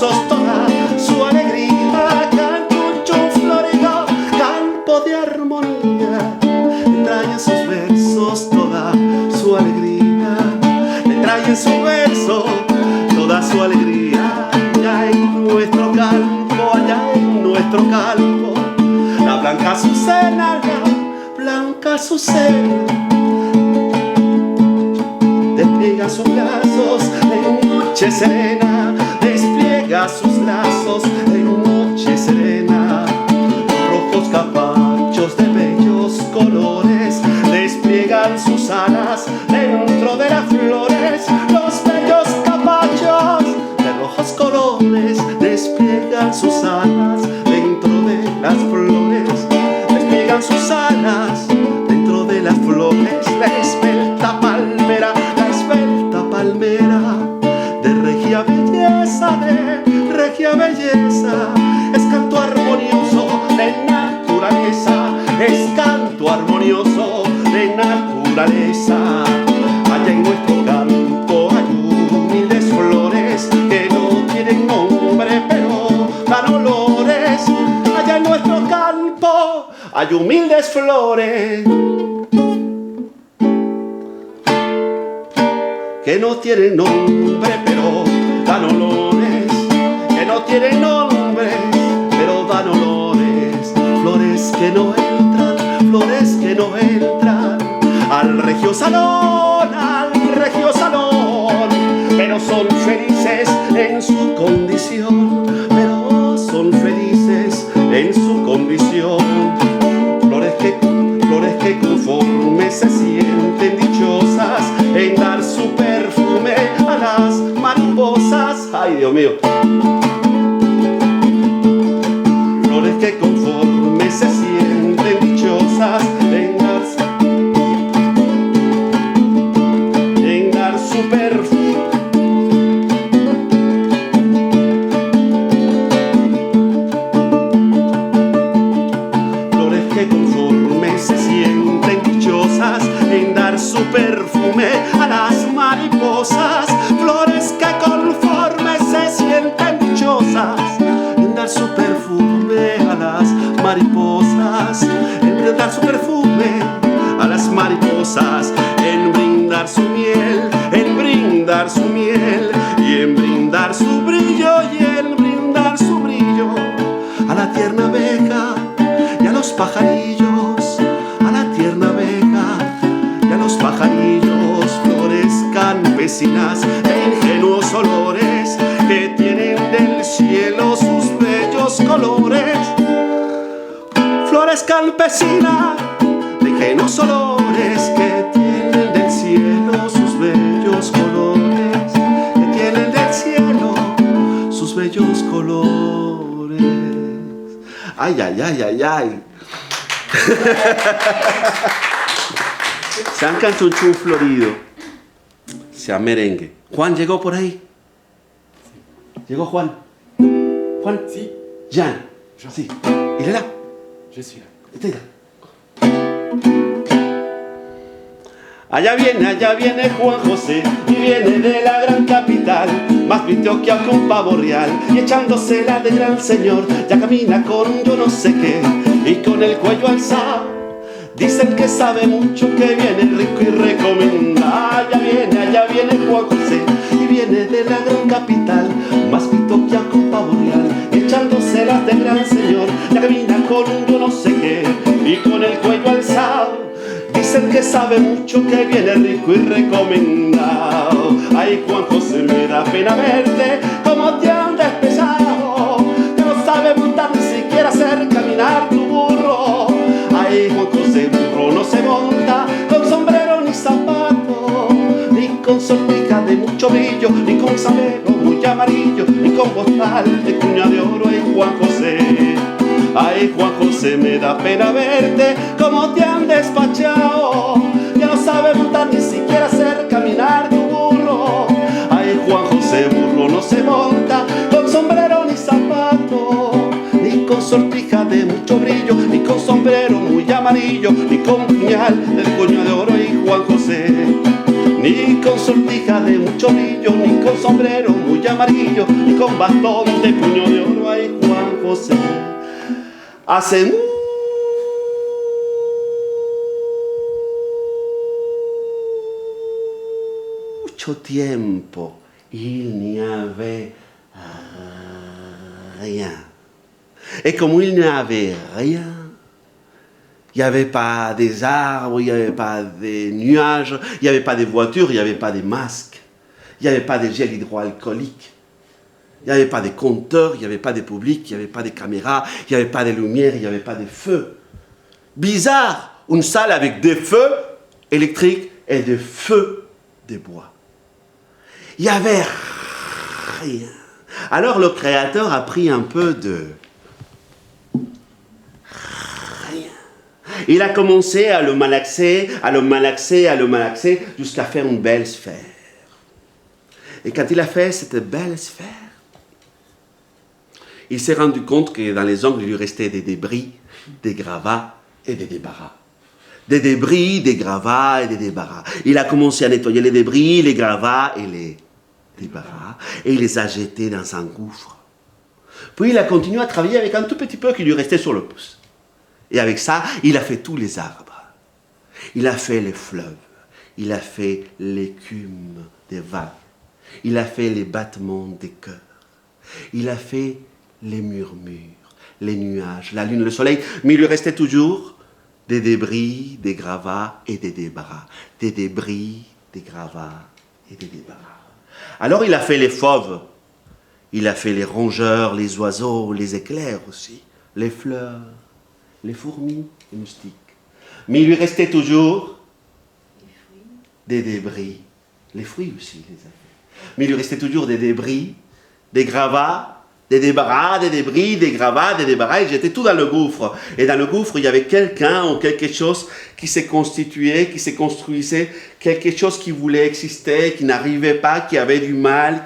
toda su alegría, canchucho florido, campo de armonía, trae en sus versos toda su alegría, le trae en su verso toda su alegría. Allá en nuestro campo, la blanca azucena, despliega sus lazos en noche serena, despliega sus lazos en noche serena. Rojos capachos de bellos colores despliegan sus alas dentro de las flores. Los bellos capachos de rojos colores despliegan sus alas dentro de las flores. Despliegan sus alas dentro de las flores. La esbelta palmera de regia belleza, es canto armonioso de naturaleza, es canto armonioso de naturaleza. Allá en nuestro campo hay humildes flores que no tienen nombre pero dan olores. Allá en nuestro campo hay humildes flores que no tienen nombre pero dan olores, que no tienen nombre pero dan olores. Flores que no entran al regio salón, pero son felices en su condición, flores que conforme se sienten dichosas en dar su perfume a las mariposas. Ay, Dios mío. Flores que conforme se sienten dichosas en dar su perfume. Flores que conforme se sienten dichosas en dar su perfume a las mariposas. Flores que conforme se sienten dichosas en dar su perfume a las mariposas, en brindar su perfume a las mariposas, en brindar su miel, en brindar su miel, y en brindar su brillo, y en brindar su brillo a la tierna abeja y a los pajarillos, a la tierna abeja y a los pajarillos. Flores campesinas de ingenuos olores que tienen del cielo sus bellos colores. Flores campesinas de ingenuos olores que tienen del cielo sus bellos colores, que tienen del cielo sus bellos colores. Ay, ay, ay, ay, ay. Sean canchunchún florido, sean merengue. Juan llegó por ahí. ¿Llegó Juan? ¿Juan? Sí. Jean. Sí. ¿Il est là? Je suis là. Está là. Allá viene Juan José y viene de la gran capital, más visto que un pavo real, y echándosela de gran señor, ya camina con yo no sé qué, y con el cuello alzado. Dicen que sabe mucho, que viene rico y recomienda. Allá viene Juan José y viene de la gran capital, más visto que un pavo real, y echándoselas de gran señor, ya camina con yo no sé qué, y con el cuello alzado. Dicen que sabe mucho, que viene rico y recomendado. Ay, Juan José, me da pena verte, como te han despechado, que no sabe montar ni siquiera hacer caminar tu burro. Ay, Juan José, burro no se monta con sombrero ni zapato, ni con sortija de mucho brillo, ni con sombrero muy amarillo, ni con bozal de cuña de oro. Ay, Juan José. Ay, Juan José, me da pena verte, como te han despachado, que no sabe montar ni siquiera hacer caminar tu burro. Ay, Juan José, burro no se monta con sombrero ni zapato, ni con sortija de mucho brillo, ni con sombrero muy amarillo, ni con puñal del cuño de oro. Ay, Juan José, ni ni con sortija de mucho brillo, ni con sombrero muy amarillo, ni con bastón de puño de oro. Ay, Juan José, hace mucho tiempo il n'y avait rien. Et comme il n'y avait rien, il n'y avait pas des arbres, il n'y avait pas des nuages, il n'y avait pas des voitures, il n'y avait pas des masques, il n'y avait pas de gel hydroalcoolique, il n'y avait pas de compteurs, il n'y avait pas de public, il n'y avait pas de caméras, il n'y avait pas de lumière, il n'y avait pas de feu. Bizarre, une salle avec des feux électriques et des feux de bois. Il n'y avait rien. Alors le créateur a pris un peu de rien. Il a commencé à le malaxer, jusqu'à faire une belle sphère. Et quand il a fait cette belle sphère, il s'est rendu compte que dans les angles, il lui restait des débris, des gravats et des débarras. Des débris, des gravats et des débarras. Il a commencé à nettoyer les débris, les gravats et les débarras, et il les a jetés dans un gouffre. Puis il a continué à travailler avec un tout petit peu qui lui restait sur le pouce. Et avec ça, il a fait tous les arbres. Il a fait les fleuves. Il a fait l'écume des vagues. Il a fait les battements des cœurs. Il a fait les murmures, les nuages, la lune, le soleil. Mais il lui restait toujours des débris, des gravats et des débarras. Des débris, des gravats et des débarras. Alors il a fait les fauves, il a fait les rongeurs, les oiseaux, les éclairs aussi, les fleurs, les fourmis, les moustiques. Mais il lui restait toujours des débris, les fruits aussi, il les a fait. Mais il lui restait toujours des débris, des gravats, des débarras, des débris, des gravats, des débarras, et j'étais tout dans le gouffre. Et dans le gouffre, il y avait quelqu'un ou quelque chose qui s'est constitué, qui s'est construisait, quelque chose qui voulait exister, qui n'arrivait pas, qui avait du mal,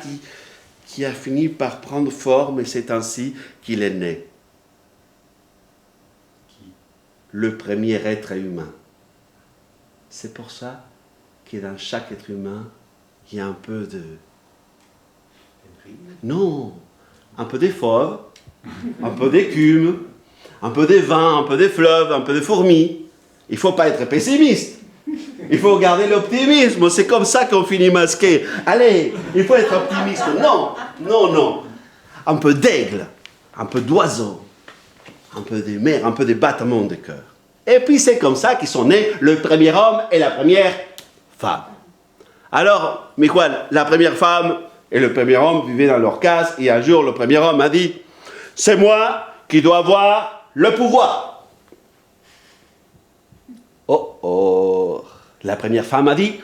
qui a fini par prendre forme, et c'est ainsi qu'il est né. Le premier être humain. C'est pour ça que dans chaque être humain, il y a un peu de... Non, un peu des fauves, un peu d'écume, un peu des vins, un peu des fleuves, un peu de fourmis. Il ne faut pas être pessimiste. Il faut garder l'optimisme. C'est comme ça qu'on finit masqué. Allez, il faut être optimiste. Non, non, non. Un peu d'aigle, un peu d'oiseau, un peu des mers, un peu des battements de cœur. Et puis c'est comme ça qu'ils sont nés le premier homme et la première femme. Alors, mais quoi, la première femme et le premier homme vivaient dans leur case, et un jour, le premier homme a dit « C'est moi qui dois avoir le pouvoir !» Oh, oh. La première femme a dit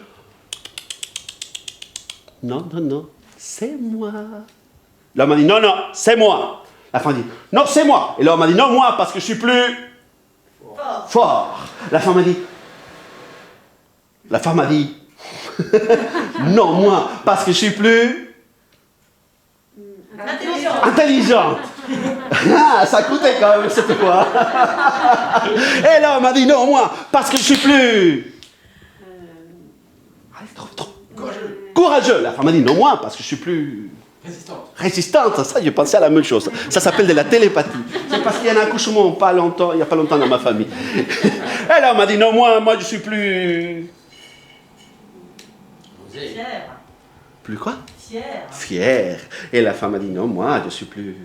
« Non, non, non, c'est moi. » L'homme a dit « Non, non, c'est moi. » La femme a dit « Non, c'est moi. » Et l'homme a dit « Non, moi, parce que je suis plus fort. » La femme a dit « Non, moi, parce que je suis plus intelligente. » Ah, ça coûtait quand même cette fois. Et l'homme a dit non, moi, parce que je suis plus... trop. Courageux. La femme a dit non, moi, parce que je suis plus... Résistante. Ça, j'ai pensé à la même chose. Ça s'appelle de la télépathie. C'est parce qu'il y a un accouchement il n'y a pas longtemps dans ma famille. Et l'homme a dit non, moi, je suis plus... Fier. Plus quoi? Fier. Fier. Et la femme a dit non, moi, je suis plus...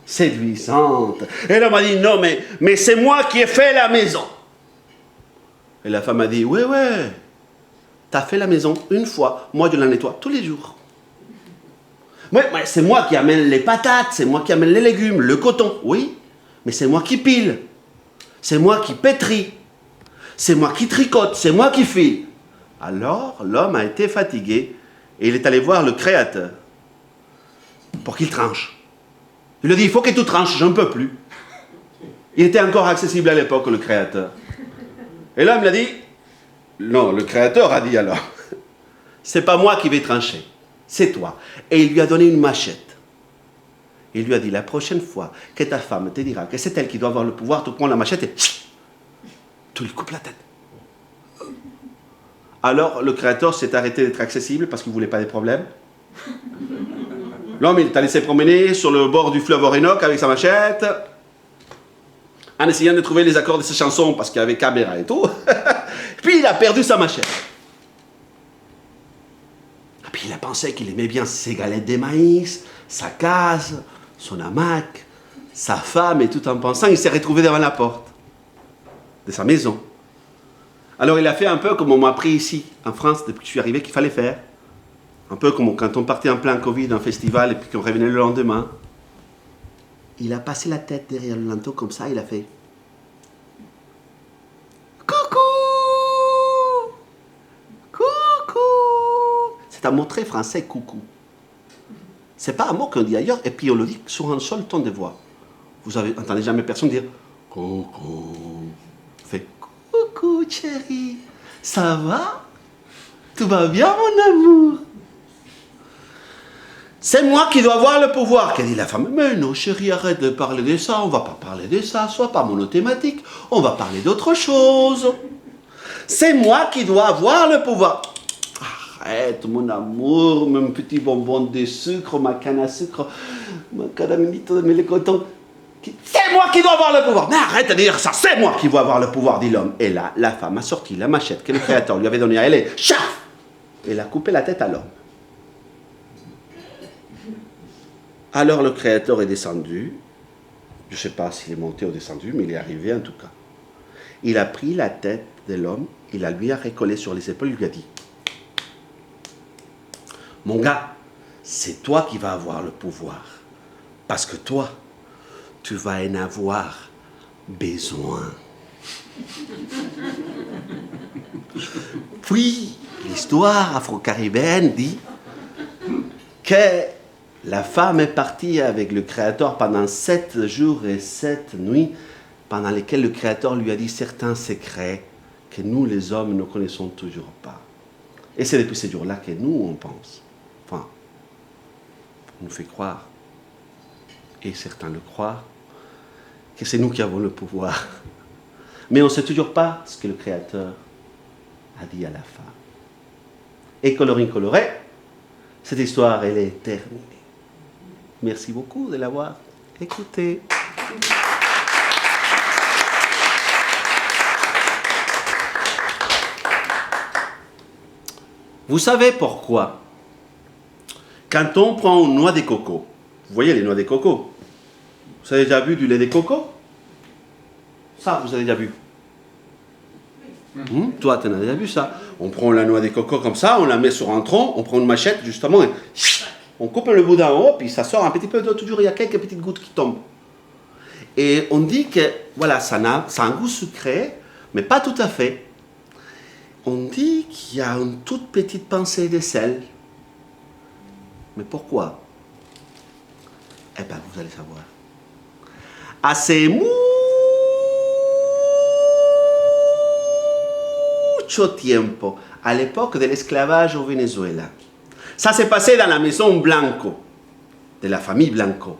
Séduisante. Et l'homme a dit non, mais c'est moi qui ai fait la maison. Et la femme a dit ouais, t'as fait la maison une fois, moi je la nettoie tous les jours. Ouais, c'est moi qui amène les patates, c'est moi qui amène les légumes, le coton, oui, mais c'est moi qui pile, c'est moi qui pétris, c'est moi qui tricote, c'est moi qui file. Alors l'homme a été fatigué et il est allé voir le créateur pour qu'il tranche. Il lui a dit, il faut que tu tranches, je ne peux plus. Il était encore accessible à l'époque, le créateur. Et l'homme lui a dit, non, le créateur a dit alors, c'est pas moi qui vais trancher, c'est toi. Et il lui a donné une machette. Il lui a dit, la prochaine fois que ta femme te dira que c'est elle qui doit avoir le pouvoir, tu prends la machette et tu lui coupes la tête. Alors le Créateur s'est arrêté d'être accessible parce qu'il ne voulait pas des problèmes. L'homme, il t'a laissé promener sur le bord du fleuve Orénoque avec sa machette, en essayant de trouver les accords de ses chansons parce qu'il y avait caméra et tout. Puis il a perdu sa machette. Puis il a pensé qu'il aimait bien ses galettes de maïs, sa case, son hamac, sa femme, et tout en pensant, il s'est retrouvé devant la porte de sa maison. Alors il a fait un peu comme on m'a appris ici, en France, depuis que je suis arrivé, qu'il fallait faire. Un peu comme quand on partait en plein Covid, en festival, et puis qu'on revenait le lendemain. Il a passé la tête derrière le linteau comme ça, il a fait « Coucou ! Coucou !» C'est un mot très français, coucou. C'est pas un mot qu'on dit ailleurs, et puis on le dit sur un seul ton de voix. Vous n'entendez jamais personne dire « Coucou !» On fait « Coucou, chérie, ça va? Tout va bien, mon amour ?» C'est moi qui dois avoir le pouvoir, qu'a dit la femme. Mais non, chérie, arrête de parler de ça, on va pas parler de ça, sois pas monothématique, on va parler d'autre chose. C'est moi qui dois avoir le pouvoir. Arrête, mon amour, mon petit bonbon de sucre, ma canne à sucre, ma caramelito de mélécoton. C'est moi qui dois avoir le pouvoir. Mais arrête de dire ça, c'est moi qui dois avoir le pouvoir, dit l'homme. Et là, la femme a sorti la machette que le Créateur lui avait donnée à elle et chaf! Elle a coupé la tête à l'homme. Alors le Créateur est descendu, je ne sais pas s'il est monté ou descendu, mais il est arrivé en tout cas. Il a pris la tête de l'homme, il la lui a recollée sur les épaules, il lui a dit « Mon gars, c'est toi qui vas avoir le pouvoir, parce que toi, tu vas en avoir besoin. » Puis, l'histoire afro-caribéenne dit que la femme est partie avec le Créateur pendant 7 jours et 7 nuits, pendant lesquels le Créateur lui a dit certains secrets que nous, les hommes, ne connaissons toujours pas. Et c'est depuis ces jours-là que nous, on pense. Enfin, on nous fait croire, et certains le croient, que c'est nous qui avons le pouvoir. Mais on ne sait toujours pas ce que le Créateur a dit à la femme. Et coloris coloré, cette histoire, elle est terminée. Merci beaucoup de l'avoir écouté. Vous savez pourquoi? Quand on prend une noix de coco, vous voyez les noix de coco? Vous avez déjà vu du lait de coco? Ça, vous avez déjà vu? Toi, tu en as déjà vu ça? On prend la noix de coco comme ça, on la met sur un tronc, on prend une machette justement et on coupe le bout d'en haut, puis ça sort un petit peu d'eau, toujours il y a quelques petites gouttes qui tombent. Et on dit que, voilà, ça a un goût sucré, mais pas tout à fait. On dit qu'il y a une toute petite pincée de sel. Mais pourquoi? Eh bien, vous allez savoir. Hace mucho tiempo, à l'époque de l'esclavage au Venezuela. Ça s'est passé dans la maison Blanco, de la famille Blanco.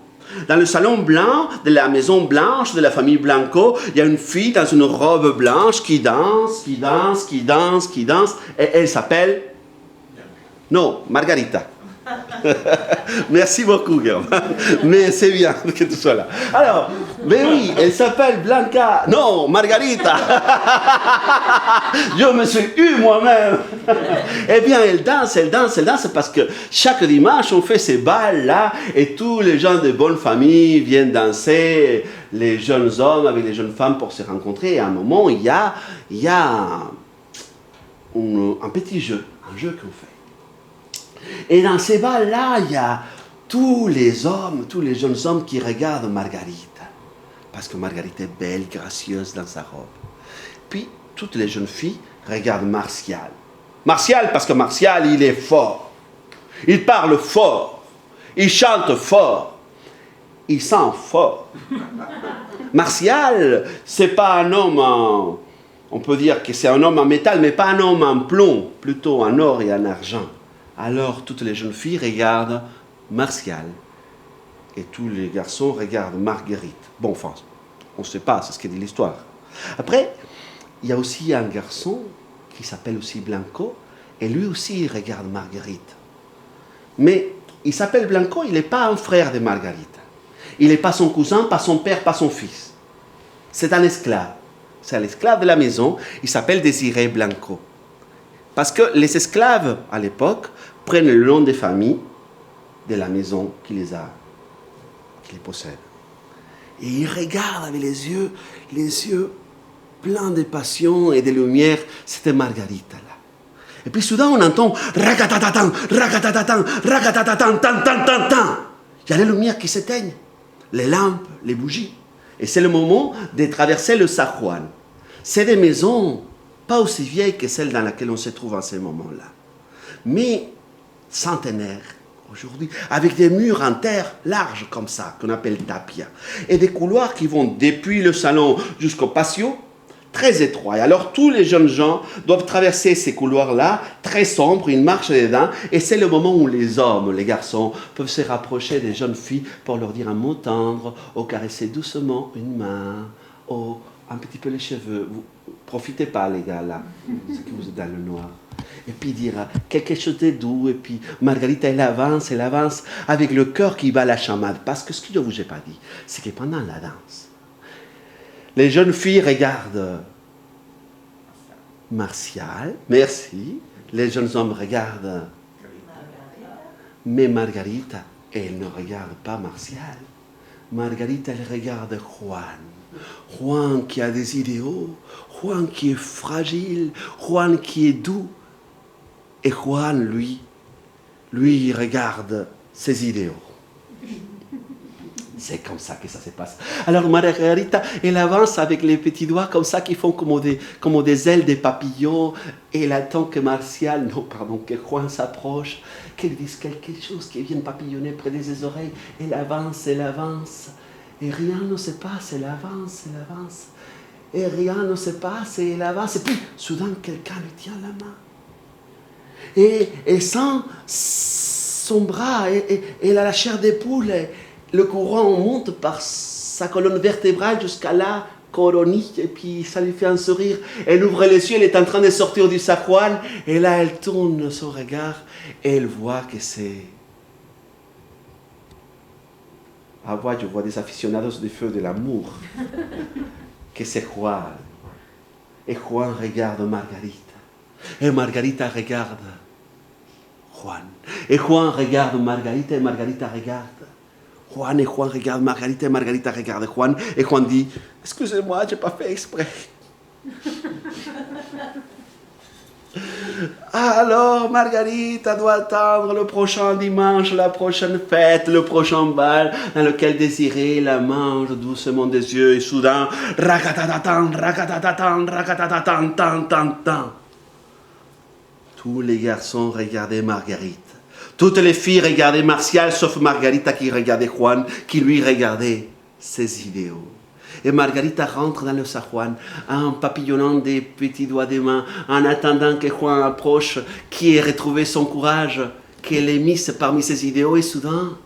Dans le salon blanc de la maison blanche de la famille Blanco, il y a une fille dans une robe blanche qui danse, qui danse, qui danse, qui danse, et elle s'appelle... Non, Margarita. Merci beaucoup, Guillaume. Mais c'est bien que tu sois là. Alors, mais oui, elle s'appelle Blanca. Non, Margarita. Je me suis eu moi-même. Eh bien, elle danse parce que chaque dimanche, on fait ces balles-là et tous les gens de bonne famille viennent danser, les jeunes hommes avec les jeunes femmes pour se rencontrer. Et à un moment, il y a un petit jeu, un jeu qu'on fait. Et dans ces balles-là, il y a tous les hommes, tous les jeunes hommes qui regardent Margarita. Parce que Margarita est belle, gracieuse dans sa robe. Puis, toutes les jeunes filles regardent Martial. Martial, parce que Martial, il est fort. Il parle fort. Il chante fort. Il sent fort. Martial, c'est pas un homme en... On peut dire que c'est un homme en métal, mais pas un homme en plomb, plutôt en or et en argent. Alors, toutes les jeunes filles regardent Martial et tous les garçons regardent Marguerite. Bon, enfin, on ne sait pas, c'est ce que dit l'histoire. Après, il y a aussi un garçon qui s'appelle aussi Blanco, et lui aussi il regarde Marguerite. Mais il s'appelle Blanco, il n'est pas un frère de Marguerite. Il n'est pas son cousin, pas son père, pas son fils. C'est un esclave. C'est un esclave de la maison, il s'appelle Désiré Blanco. Parce que les esclaves, à l'époque, prennent le nom des familles de la maison qui les possède. Et il regarde avec les yeux pleins de passion et de lumière. C'était Margarita, là. Et puis soudain, on entend ragatatatan, ragatatatan, ragatatatan, tan, tan, tan, tan. Il y a les lumières qui s'éteignent, les lampes, les bougies. Et c'est le moment de traverser le San Juan. C'est des maisons pas aussi vieilles que celles dans laquelle on se trouve en ce moment-là, mais centenaires aujourd'hui, avec des murs en terre larges comme ça, qu'on appelle tapia, et des couloirs qui vont depuis le salon jusqu'au patio, très étroits. Et alors tous les jeunes gens doivent traverser ces couloirs-là, très sombres, ils marchent dedans, et c'est le moment où les hommes, les garçons, peuvent se rapprocher des jeunes filles pour leur dire un mot tendre, ou caresser doucement une main, ou un petit peu les cheveux. Vous profitez pas, les gars, là, c'est que vous êtes dans le noir. Et puis dire quelque chose de doux, et puis Margarita, elle avance avec le cœur qui bat la chamade. Parce que ce que je ne vous ai pas dit, c'est que pendant la danse, les jeunes filles regardent Martial, merci, les jeunes hommes regardent, mais Margarita, elle ne regarde pas Martial. Margarita, elle regarde Juan. Juan qui a des idéaux, Juan qui est fragile, Juan qui est doux. Et Juan, lui, il regarde ses idéaux. C'est comme ça que ça se passe. Alors Margarita, elle avance avec les petits doigts comme ça qui font comme des ailes de papillons. Et elle attend que que Juan s'approche, qu'elle dise quelque chose, qu'elle vienne papillonner près de ses oreilles. Elle avance. Et rien ne se passe, elle avance. Et rien ne se passe, et elle avance. Et puis, soudain, quelqu'un lui tient la main. Et elle sent son bras, et elle a la chair de poule. Et le courant monte par sa colonne vertébrale jusqu'à la coronille, et puis ça lui fait un sourire. Elle ouvre les yeux, elle est en train de sortir du San Juan, et là, elle tourne son regard, et elle voit que c'est... je vois des aficionados du feu de l'amour, que c'est Juan. Et Juan regarde Margarita. Et Margarita regarde Juan. Et Juan regarde Margarita, et Margarita regarde Juan. Et Juan regarde Margarita, et Margarita regarde Juan. Et Juan dit, excusez-moi, je n'ai pas fait exprès. Alors, Margarita doit attendre le prochain dimanche, la prochaine fête, le prochain bal, dans lequel Désiré la mange doucement des yeux, et soudain, rakatatatan, rakatatatan, rakatatatan, tan, tan, tan. Tous les garçons regardaient Marguerite. Toutes les filles regardaient Martial, sauf Margarita qui regardait Juan, qui lui regardait ses idéaux. Et Margarita rentre dans le San Juan en papillonnant des petits doigts des mains, en attendant que Juan approche, qui ait retrouvé son courage, qu'elle ait mis parmi ses idéaux. Et soudain,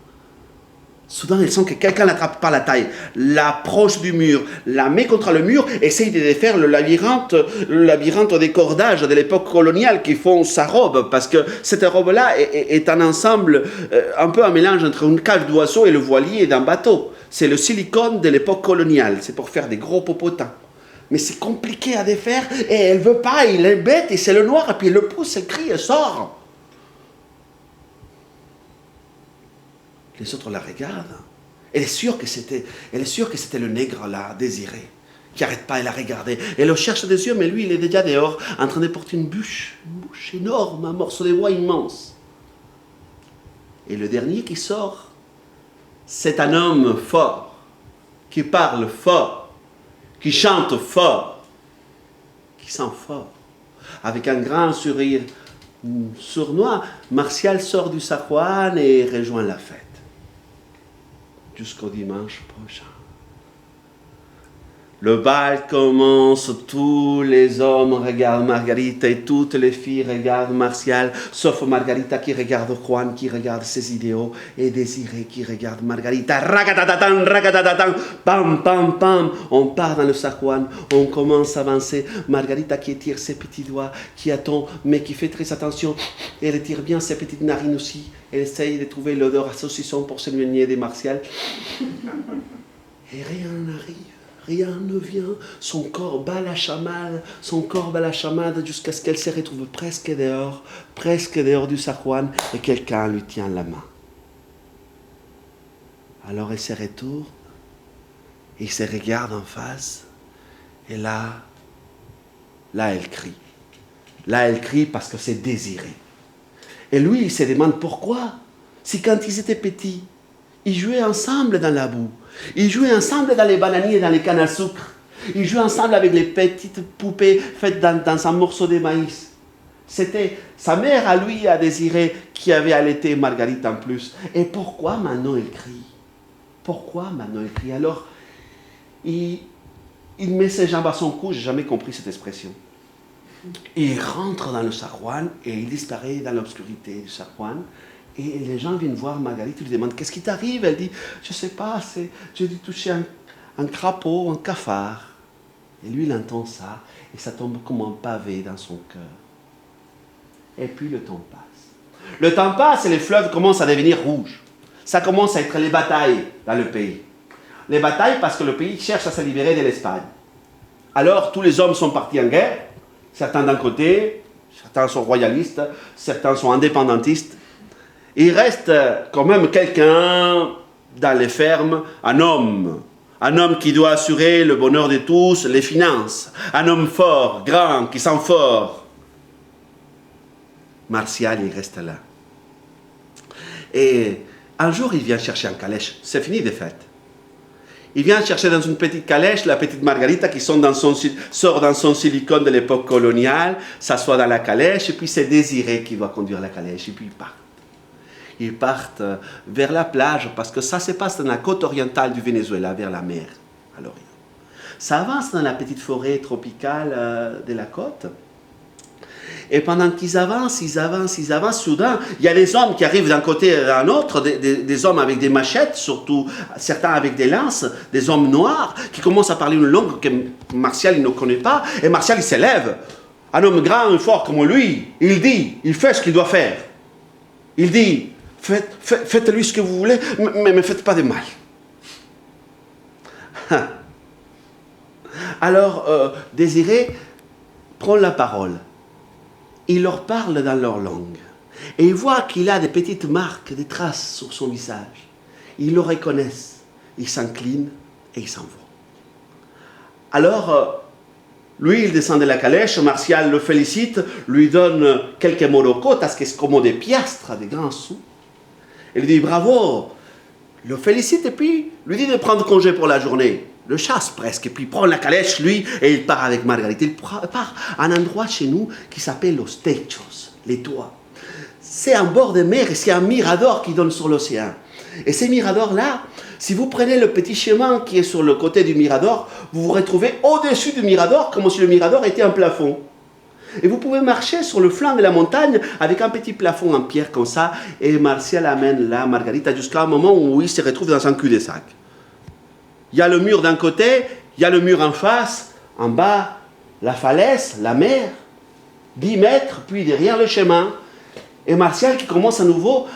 elle sent que quelqu'un l'attrape par la taille, l'approche du mur, la met contre le mur, essaye de défaire le labyrinthe des cordages de l'époque coloniale qui font sa robe, parce que cette robe-là est un ensemble, un peu un mélange entre une cage d'oiseau et le voilier d'un bateau. C'est le silicone de l'époque coloniale, c'est pour faire des gros popotins. Mais c'est compliqué à défaire, et elle veut pas, il est bête, et c'est le noir, et puis elle le pousse, elle crie, elle sort. Les autres la regardent. Elle est sûre que c'était le nègre là, Désiré, qui n'arrête pas de la regarder. Elle le cherche des yeux, mais lui, il est déjà dehors, en train de porter une bûche énorme, un morceau de bois immense. Et le dernier qui sort, c'est un homme fort, qui parle fort, qui chante fort, qui sent fort. Avec un grand sourire sournois, Martial sort du San Juan et rejoint la fête. Jusqu'au dimanche prochain. Le bal commence, tous les hommes regardent Margarita et toutes les filles regardent Martial, sauf Margarita qui regarde Juan, qui regarde ses idéaux, et Désiré qui regarde Margarita. Racatatan, pam, pam, pam. On part dans le San Juan, on commence à avancer. Margarita qui étire ses petits doigts, qui attend, mais qui fait très attention. Elle étire bien ses petites narines aussi. Elle essaye de trouver l'odeur à saucisson pour s'éloigner des Martial. Et rien n'arrive. Rien ne vient, son corps bat la chamade jusqu'à ce qu'elle se retrouve presque dehors du San Juan et quelqu'un lui tient la main. Alors elle se retourne, il se regarde en face et là elle crie. Là elle crie parce que c'est Désiré. Et lui il se demande pourquoi, si quand ils étaient petits, ils jouaient ensemble dans la boue. Ils jouaient ensemble dans les bananiers et dans les cannes à sucre. Ils jouaient ensemble avec les petites poupées faites dans un morceau de maïs. C'était sa mère à lui, à Désiré, qui avait allaité Margarita en plus. Et pourquoi maintenant elle crie? Pourquoi maintenant elle crie? Alors, il met ses jambes à son cou, j'ai jamais compris cette expression. Il rentre dans le San Juan et il disparaît dans l'obscurité du San Juan. Et les gens viennent voir Margarita, lui demandent « Qu'est-ce qui t'arrive ?» Elle dit « Je ne sais pas, j'ai dû toucher un crapaud, un cafard. » Et lui, il entend ça, et ça tombe comme un pavé dans son cœur. Et puis le temps passe. Le temps passe et les fleuves commencent à devenir rouges. Ça commence à être les batailles dans le pays. Les batailles parce que le pays cherche à se libérer de l'Espagne. Alors, tous les hommes sont partis en guerre, certains d'un côté, certains sont royalistes, certains sont indépendantistes. Il reste quand même quelqu'un dans les fermes, un homme qui doit assurer le bonheur de tous, les finances, un homme fort, grand, qui sent fort. Martial, il reste là. Et un jour, il vient chercher un calèche. C'est fini des fêtes. Il vient chercher dans une petite calèche la petite Margarita qui sort dans son silicone de l'époque coloniale, s'assoit dans la calèche, et puis c'est Désiré qui va conduire la calèche, et puis il part. Ils partent vers la plage, parce que ça se passe dans la côte orientale du Venezuela, vers la mer, à l'Orient. Ça avance dans la petite forêt tropicale de la côte. Et pendant qu'ils avancent, soudain, il y a des hommes qui arrivent d'un côté et d'un autre, des hommes avec des machettes, surtout certains avec des lances, des hommes noirs, qui commencent à parler une langue que Martial il ne connaît pas, et Martial il s'élève. Un homme grand et fort comme lui, il fait ce qu'il doit faire. Il dit, faites-lui ce que vous voulez, mais ne faites pas de mal. Alors, Désiré prend la parole. Il leur parle dans leur langue. Et il voit qu'il a des petites marques, des traces sur son visage. Ils le reconnaissent. Il s'incline et il s'en va. Alors, lui, il descend de la calèche, Martial le félicite, lui donne quelques morocotas, que c'est comme des piastres, des grands sous. Il lui dit bravo, le félicite et puis lui dit de prendre congé pour la journée. Le chasse presque, et puis il prend la calèche, lui, et il part avec Margarita. Il part à un endroit chez nous qui s'appelle Los Techos, les toits. C'est en bord de mer et c'est un mirador qui donne sur l'océan. Et ces miradors-là, si vous prenez le petit chemin qui est sur le côté du mirador, vous vous retrouvez au-dessus du mirador, comme si le mirador était un plafond. Et vous pouvez marcher sur le flanc de la montagne avec un petit plafond en pierre comme ça, et Martial amène là Margarita jusqu'à un moment où il se retrouve dans un cul-de-sac. Il y a le mur d'un côté, il y a le mur en face, en bas, la falaise, la mer, 10 mètres, puis derrière le chemin. Et Martial qui commence à nouveau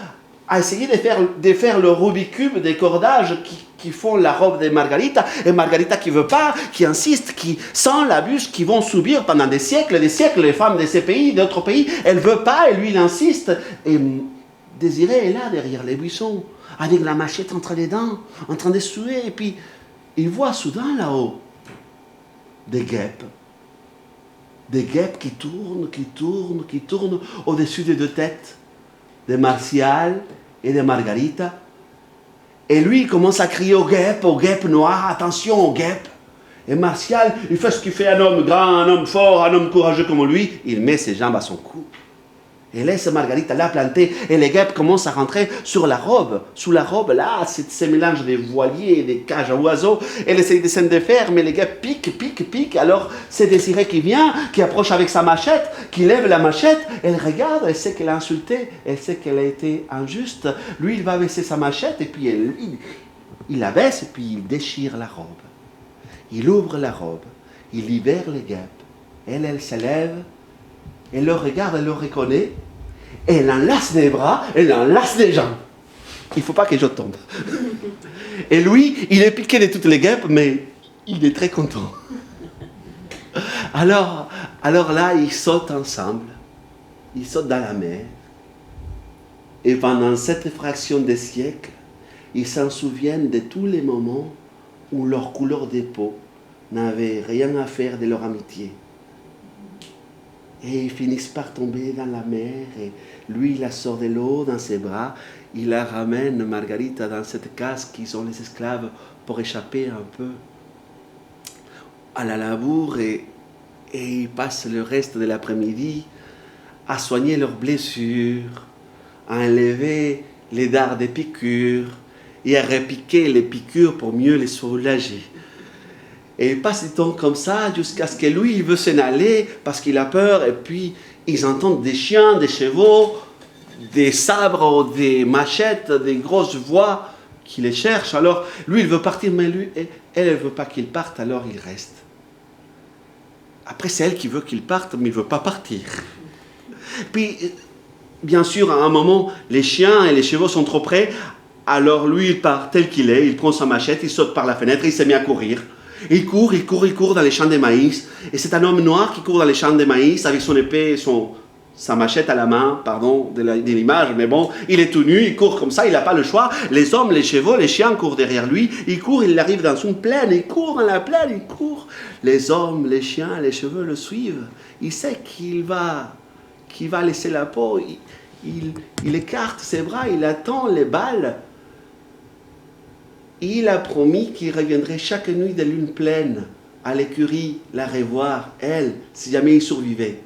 à essayer de faire le Rubik's Cube des cordages qui font la robe de Margarita. Et Margarita qui ne veut pas, qui insiste, qui sent l'abus qu'ils vont subir pendant des siècles, les femmes de ces pays, d'autres pays. Elle ne veut pas, et lui il insiste. Et Désiré est là derrière les buissons, avec la machette entre les dents, en train de suer. Et puis il voit soudain là-haut des guêpes qui tournent au-dessus des deux têtes de Martial et de Margarita. Et lui, il commence à crier aux guêpes noires, attention aux guêpes. Et Martial, il fait ce qu'il fait un homme grand, un homme fort, un homme courageux comme lui, il met ses jambes à son cou. Et laisse Margarita là planter, et les guêpes commencent à rentrer sur la robe. Sous la robe, là, c'est ce mélange des voiliers, des cages à oiseaux. Elle essaie de faire, mais les guêpes piquent. Alors, c'est Désiré qui vient, qui approche avec sa machette, qui lève la machette. Elle regarde, elle sait qu'elle a insulté, elle sait qu'elle a été injuste. Lui, il va baisser sa machette, et puis il la baisse, et puis il déchire la robe. Il ouvre la robe, il libère les guêpes. Elle se lève. Elle le regarde, elle le reconnaît, et elle enlace les bras, elle enlace les jambes. Il ne faut pas que je tombe. Et lui, il est piqué de toutes les guêpes, mais il est très content. Alors là, ils sautent ensemble, ils sautent dans la mer, et pendant cette fraction de siècle, ils s'en souviennent de tous les moments où leur couleur de peau n'avait rien à faire de leur amitié. Et ils finissent par tomber dans la mer, et lui, il la sort de l'eau dans ses bras, il la ramène, Margarita, dans cette case qu'ils ont les esclaves pour échapper un peu à la labour, et ils passent le reste de l'après-midi à soigner leurs blessures, à enlever les dards des piqûres, et à repiquer les piqûres pour mieux les soulager. Et il passe du temps comme ça jusqu'à ce que lui, il veut s'en aller parce qu'il a peur. Et puis, ils entendent des chiens, des chevaux, des sabres, des machettes, des grosses voix qui les cherchent. Alors, lui, il veut partir, mais elle ne veut pas qu'il parte, alors il reste. Après, c'est elle qui veut qu'il parte, mais il ne veut pas partir. Puis, bien sûr, à un moment, les chiens et les chevaux sont trop près. Alors, lui, il part tel qu'il est, il prend sa machette, il saute par la fenêtre, il s'est mis à courir. Il court dans les champs de maïs. Et c'est un homme noir qui court dans les champs de maïs avec son épée et sa machette à la main, pardon de l'image, mais bon, il est tout nu, il court comme ça, il n'a pas le choix. Les hommes, les chevaux, les chiens courent derrière lui. Il court, il arrive dans une plaine, il court dans la plaine, il court. Les hommes, les chiens, les chevaux le suivent. Il sait qu'il va laisser la peau. Il écarte ses bras, il attend les balles. Il a promis qu'il reviendrait chaque nuit de lune pleine à l'écurie la revoir, elle, si jamais il survivait.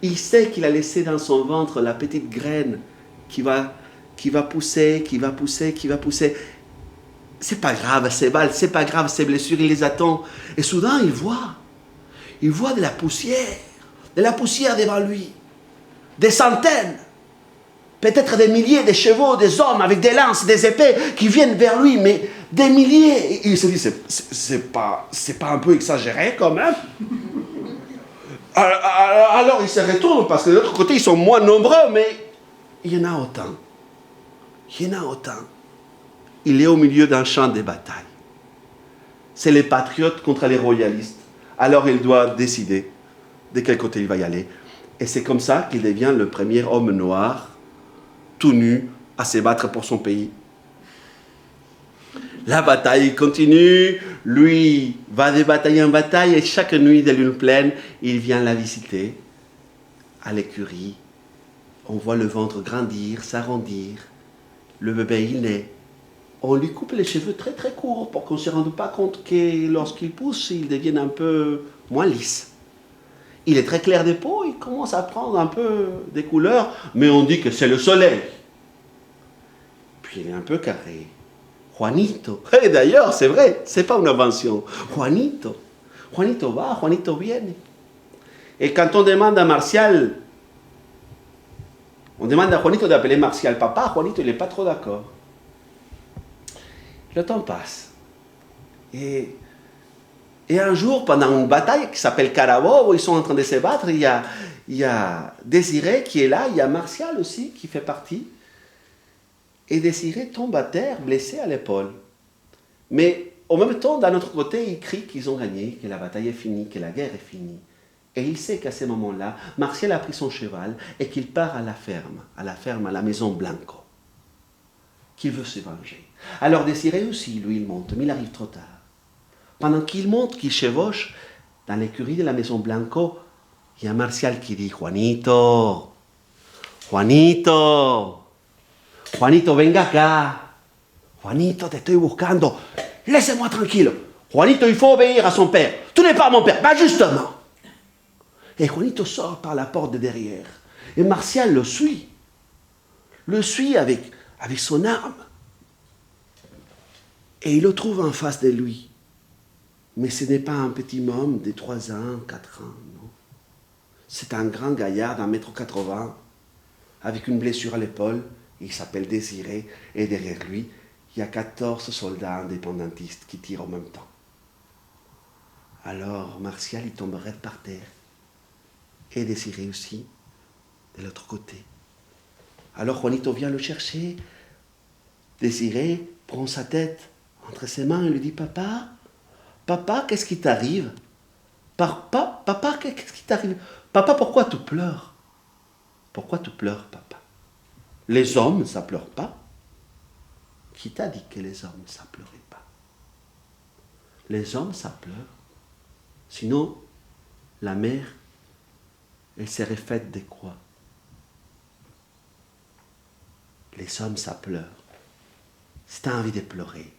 Il sait qu'il a laissé dans son ventre la petite graine qui va pousser. C'est pas grave ces balles, c'est pas grave ces blessures, il les attend. Et soudain, il voit de la poussière devant lui. Des centaines, peut-être des milliers de chevaux, des hommes avec des lances, des épées qui viennent vers lui, mais des milliers. Et il se dit, c'est pas un peu exagéré quand même? Alors il se retourne parce que de l'autre côté ils sont moins nombreux, mais il y en a autant. Il est au milieu d'un champ de bataille. C'est les patriotes contre les royalistes. Alors il doit décider de quel côté il va y aller. Et c'est comme ça qu'il devient le premier homme noir, tout nu, à se battre pour son pays. La bataille continue, lui va de bataille en bataille, et chaque nuit de lune pleine, il vient la visiter à l'écurie. On voit le ventre grandir, s'arrondir, le bébé il naît. On lui coupe les cheveux très très courts pour qu'on ne se rende pas compte que lorsqu'il pousse, ils deviennent un peu moins lisses. Il est très clair de peau, il commence à prendre un peu des couleurs, mais on dit que c'est le soleil. Puis il est un peu carré. Juanito. Et d'ailleurs, c'est vrai, c'est pas une invention. Juanito. Juanito va, Juanito viene. Et quand on demande à Martial, on demande à Juanito d'appeler Martial papa, Juanito, il n'est pas trop d'accord. Le temps passe. Et un jour, pendant une bataille qui s'appelle Carabobo, où ils sont en train de se battre, il y a Désiré qui est là, il y a Martial aussi qui fait partie. Et Désiré tombe à terre, blessé à l'épaule. Mais en même temps, d'un autre côté, il crie qu'ils ont gagné, que la bataille est finie, que la guerre est finie. Et il sait qu'à ce moment-là, Martial a pris son cheval et qu'il part à la ferme, à la maison Blanco, qu'il veut se venger. Alors Désiré aussi, lui, il monte, mais il arrive trop tard. Pendant qu'il monte, qu'il chevauche, dans l'écurie de la maison Blanco, il y a Martial qui dit « Juanito, Juanito, Juanito, venga acá. Juanito, te estoy buscando. Laissez-moi tranquille. Juanito, il faut obéir à son père. Tu n'es pas mon père. Bah justement. » Et Juanito sort par la porte de derrière. Et Martial le suit avec son arme. Et il le trouve en face de lui. Mais ce n'est pas un petit homme de 3 ans, 4 ans, non. C'est un grand gaillard d'1,80 m, avec une blessure à l'épaule. Il s'appelle Désiré, et derrière lui, il y a 14 soldats indépendantistes qui tirent en même temps. Alors Martial, il tomberait par terre. Et Désiré aussi, de l'autre côté. Alors Juanito vient le chercher. Désiré prend sa tête entre ses mains et lui dit, Papa, qu'est-ce qui t'arrive? Papa, qu'est-ce qui t'arrive? Papa, pourquoi tu pleures? Pourquoi tu pleures, papa? Les hommes, ça pleure pas. Qui t'a dit que les hommes, ça pleurait pas? Les hommes, ça pleure. Sinon, la mère, elle serait faite de quoi? Les hommes, ça pleure. Si tu as envie de pleurer,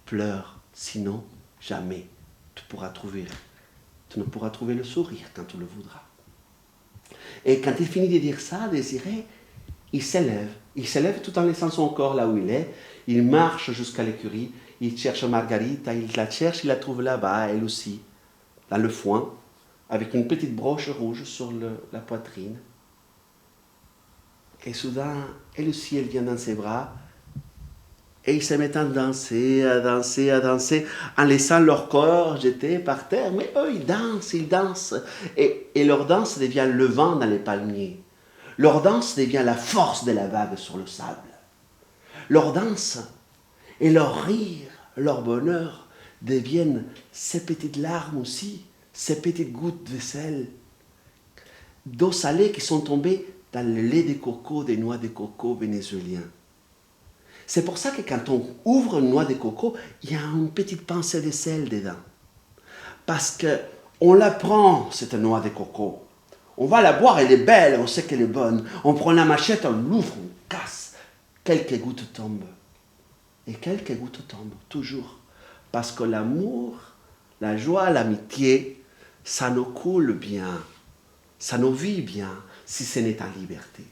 pleure. Sinon, jamais tu ne pourras trouver le sourire quand tu le voudras. Et quand il finit de dire ça, Désiré, il s'élève tout en laissant son corps là où il est. Il marche jusqu'à l'écurie, il cherche Margarita, il la cherche, il la trouve là-bas, elle aussi, dans le foin, avec une petite broche rouge sur la poitrine. Et soudain, elle aussi, elle vient dans ses bras, et ils se mettent à danser, en laissant leur corps jeté par terre. Mais eux, ils dansent. Et leur danse devient le vent dans les palmiers. Leur danse devient la force de la vague sur le sable. Leur danse et leur rire, leur bonheur deviennent ces petites larmes aussi, ces petites gouttes de sel, d'eau salée qui sont tombées dans le lait de coco, des noix de coco vénézuéliens. C'est pour ça que quand on ouvre une noix de coco, il y a une petite pincée de sel dedans. Parce qu'on la prend, cette noix de coco. On va la boire, elle est belle, on sait qu'elle est bonne. On prend la machette, on l'ouvre, on casse. Quelques gouttes tombent. Et quelques gouttes tombent, toujours. Parce que l'amour, la joie, l'amitié, ça nous coule bien. Ça nous vit bien, si ce n'est en liberté.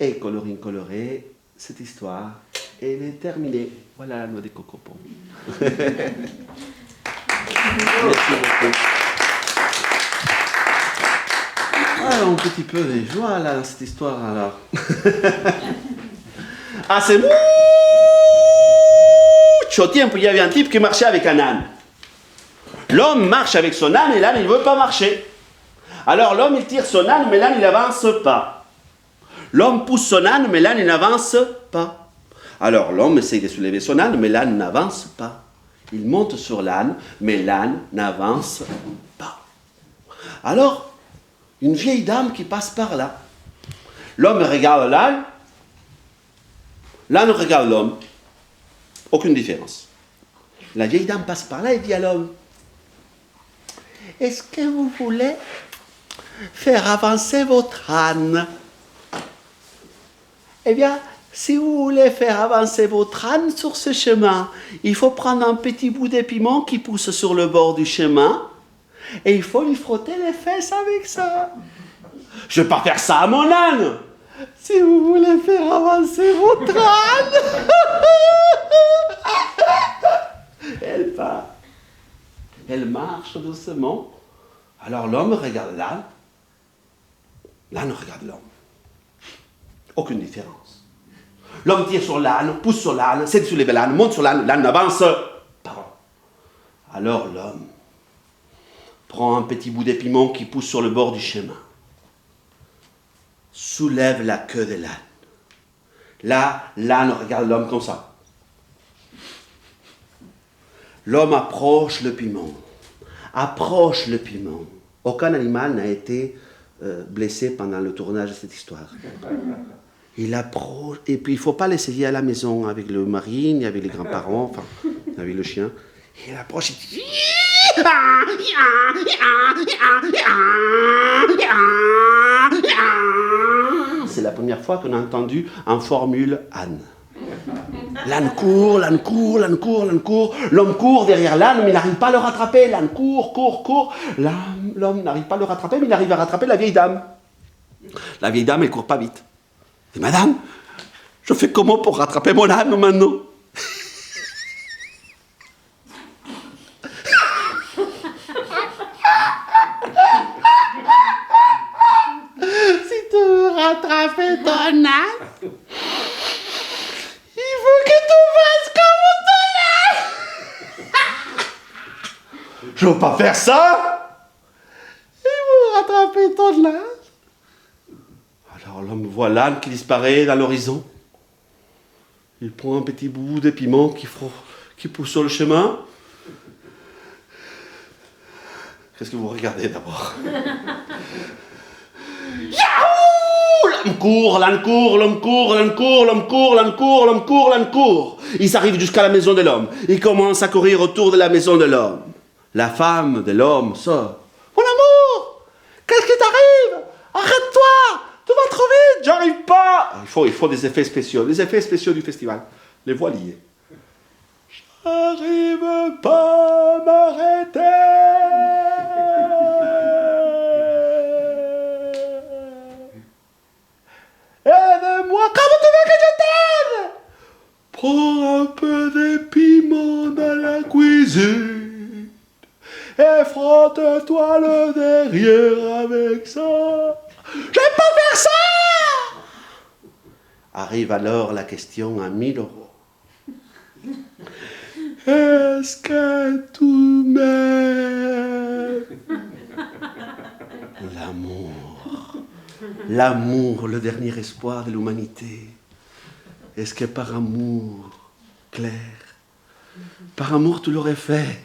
Et coloring coloré, cette histoire, elle est terminée. Voilà la noix de coco pour vous. Merci beaucoup. Alors, un petit peu de joie là dans cette histoire alors. Ah, c'est mucho tiempo, il y avait un type qui marchait avec un âne. L'homme marche avec son âne et l'âne il ne veut pas marcher. Alors l'homme il tire son âne mais l'âne il n'avance pas. L'homme pousse son âne, mais l'âne n'avance pas. Alors l'homme essaye de soulever son âne, mais l'âne n'avance pas. Il monte sur l'âne, mais l'âne n'avance pas. Alors, une vieille dame qui passe par là. L'homme regarde l'âne, l'âne regarde l'homme. Aucune différence. La vieille dame passe par là et dit à l'homme, « Est-ce que vous voulez faire avancer votre âne ?» Eh bien, si vous voulez faire avancer votre âne sur ce chemin, il faut prendre un petit bout de piment qui pousse sur le bord du chemin et il faut lui frotter les fesses avec ça. Je ne vais pas faire ça à mon âne. Si vous voulez faire avancer votre âne, elle va. Elle marche doucement. Alors l'homme regarde l'âne. L'âne regarde l'homme. Aucune différence. L'homme tire sur l'âne, pousse sur l'âne, s'aide sur les l'âne, monte sur l'âne, l'âne n'avance pas. Alors l'homme prend un petit bout de piment qui pousse sur le bord du chemin, soulève la queue de l'âne. Là, l'âne regarde l'homme comme ça. L'homme approche le piment. Aucun animal n'a été blessé pendant le tournage de cette histoire. Il approche, et puis il ne faut pas l'essayer à la maison avec le mari, ni avec les grands-parents, enfin, avec le chien. Il approche, il dit... C'est la première fois qu'on a entendu en formule âne. L'âne court, l'homme court derrière l'âne, mais il n'arrive pas à le rattraper. L'âne court. L'homme n'arrive pas à le rattraper, mais il arrive à rattraper la vieille dame. La vieille dame, elle court pas vite. Et madame, je fais comment pour rattraper mon âne maintenant? Si tu veux rattraper ton âne, il faut que tu fasses comme ton âne. Je veux pas faire ça. Il faut rattraper ton âne. Alors l'homme voit l'âne qui disparaît dans l'horizon. Il prend un petit bout de piment qui pousse sur le chemin. Qu'est-ce que vous regardez d'abord? Yahoo! L'homme court, l'âne court, l'homme court, l'âne court, l'homme court, l'âne court, l'homme court, l'âne court. Ils arrivent jusqu'à la maison de l'homme. Ils commencent à courir autour de la maison de l'homme. La femme de l'homme sort. Mon amour, qu'est-ce qui t'arrive? Arrête-toi! Tu vas trop vite, j'arrive pas. Il faut des effets spéciaux du festival. Les voiliers. J'arrive pas à m'arrêter. Aide-moi, comment tu veux que je t'aide? Prends un peu de piment dans la cuisine et frotte-toi le derrière avec ça. Je vais pas faire ça! Arrive alors la question à 1000 €. Est-ce que tu m'aimes? L'amour, le dernier espoir de l'humanité. Est-ce que par amour, Claire, par amour tu l'aurais fait?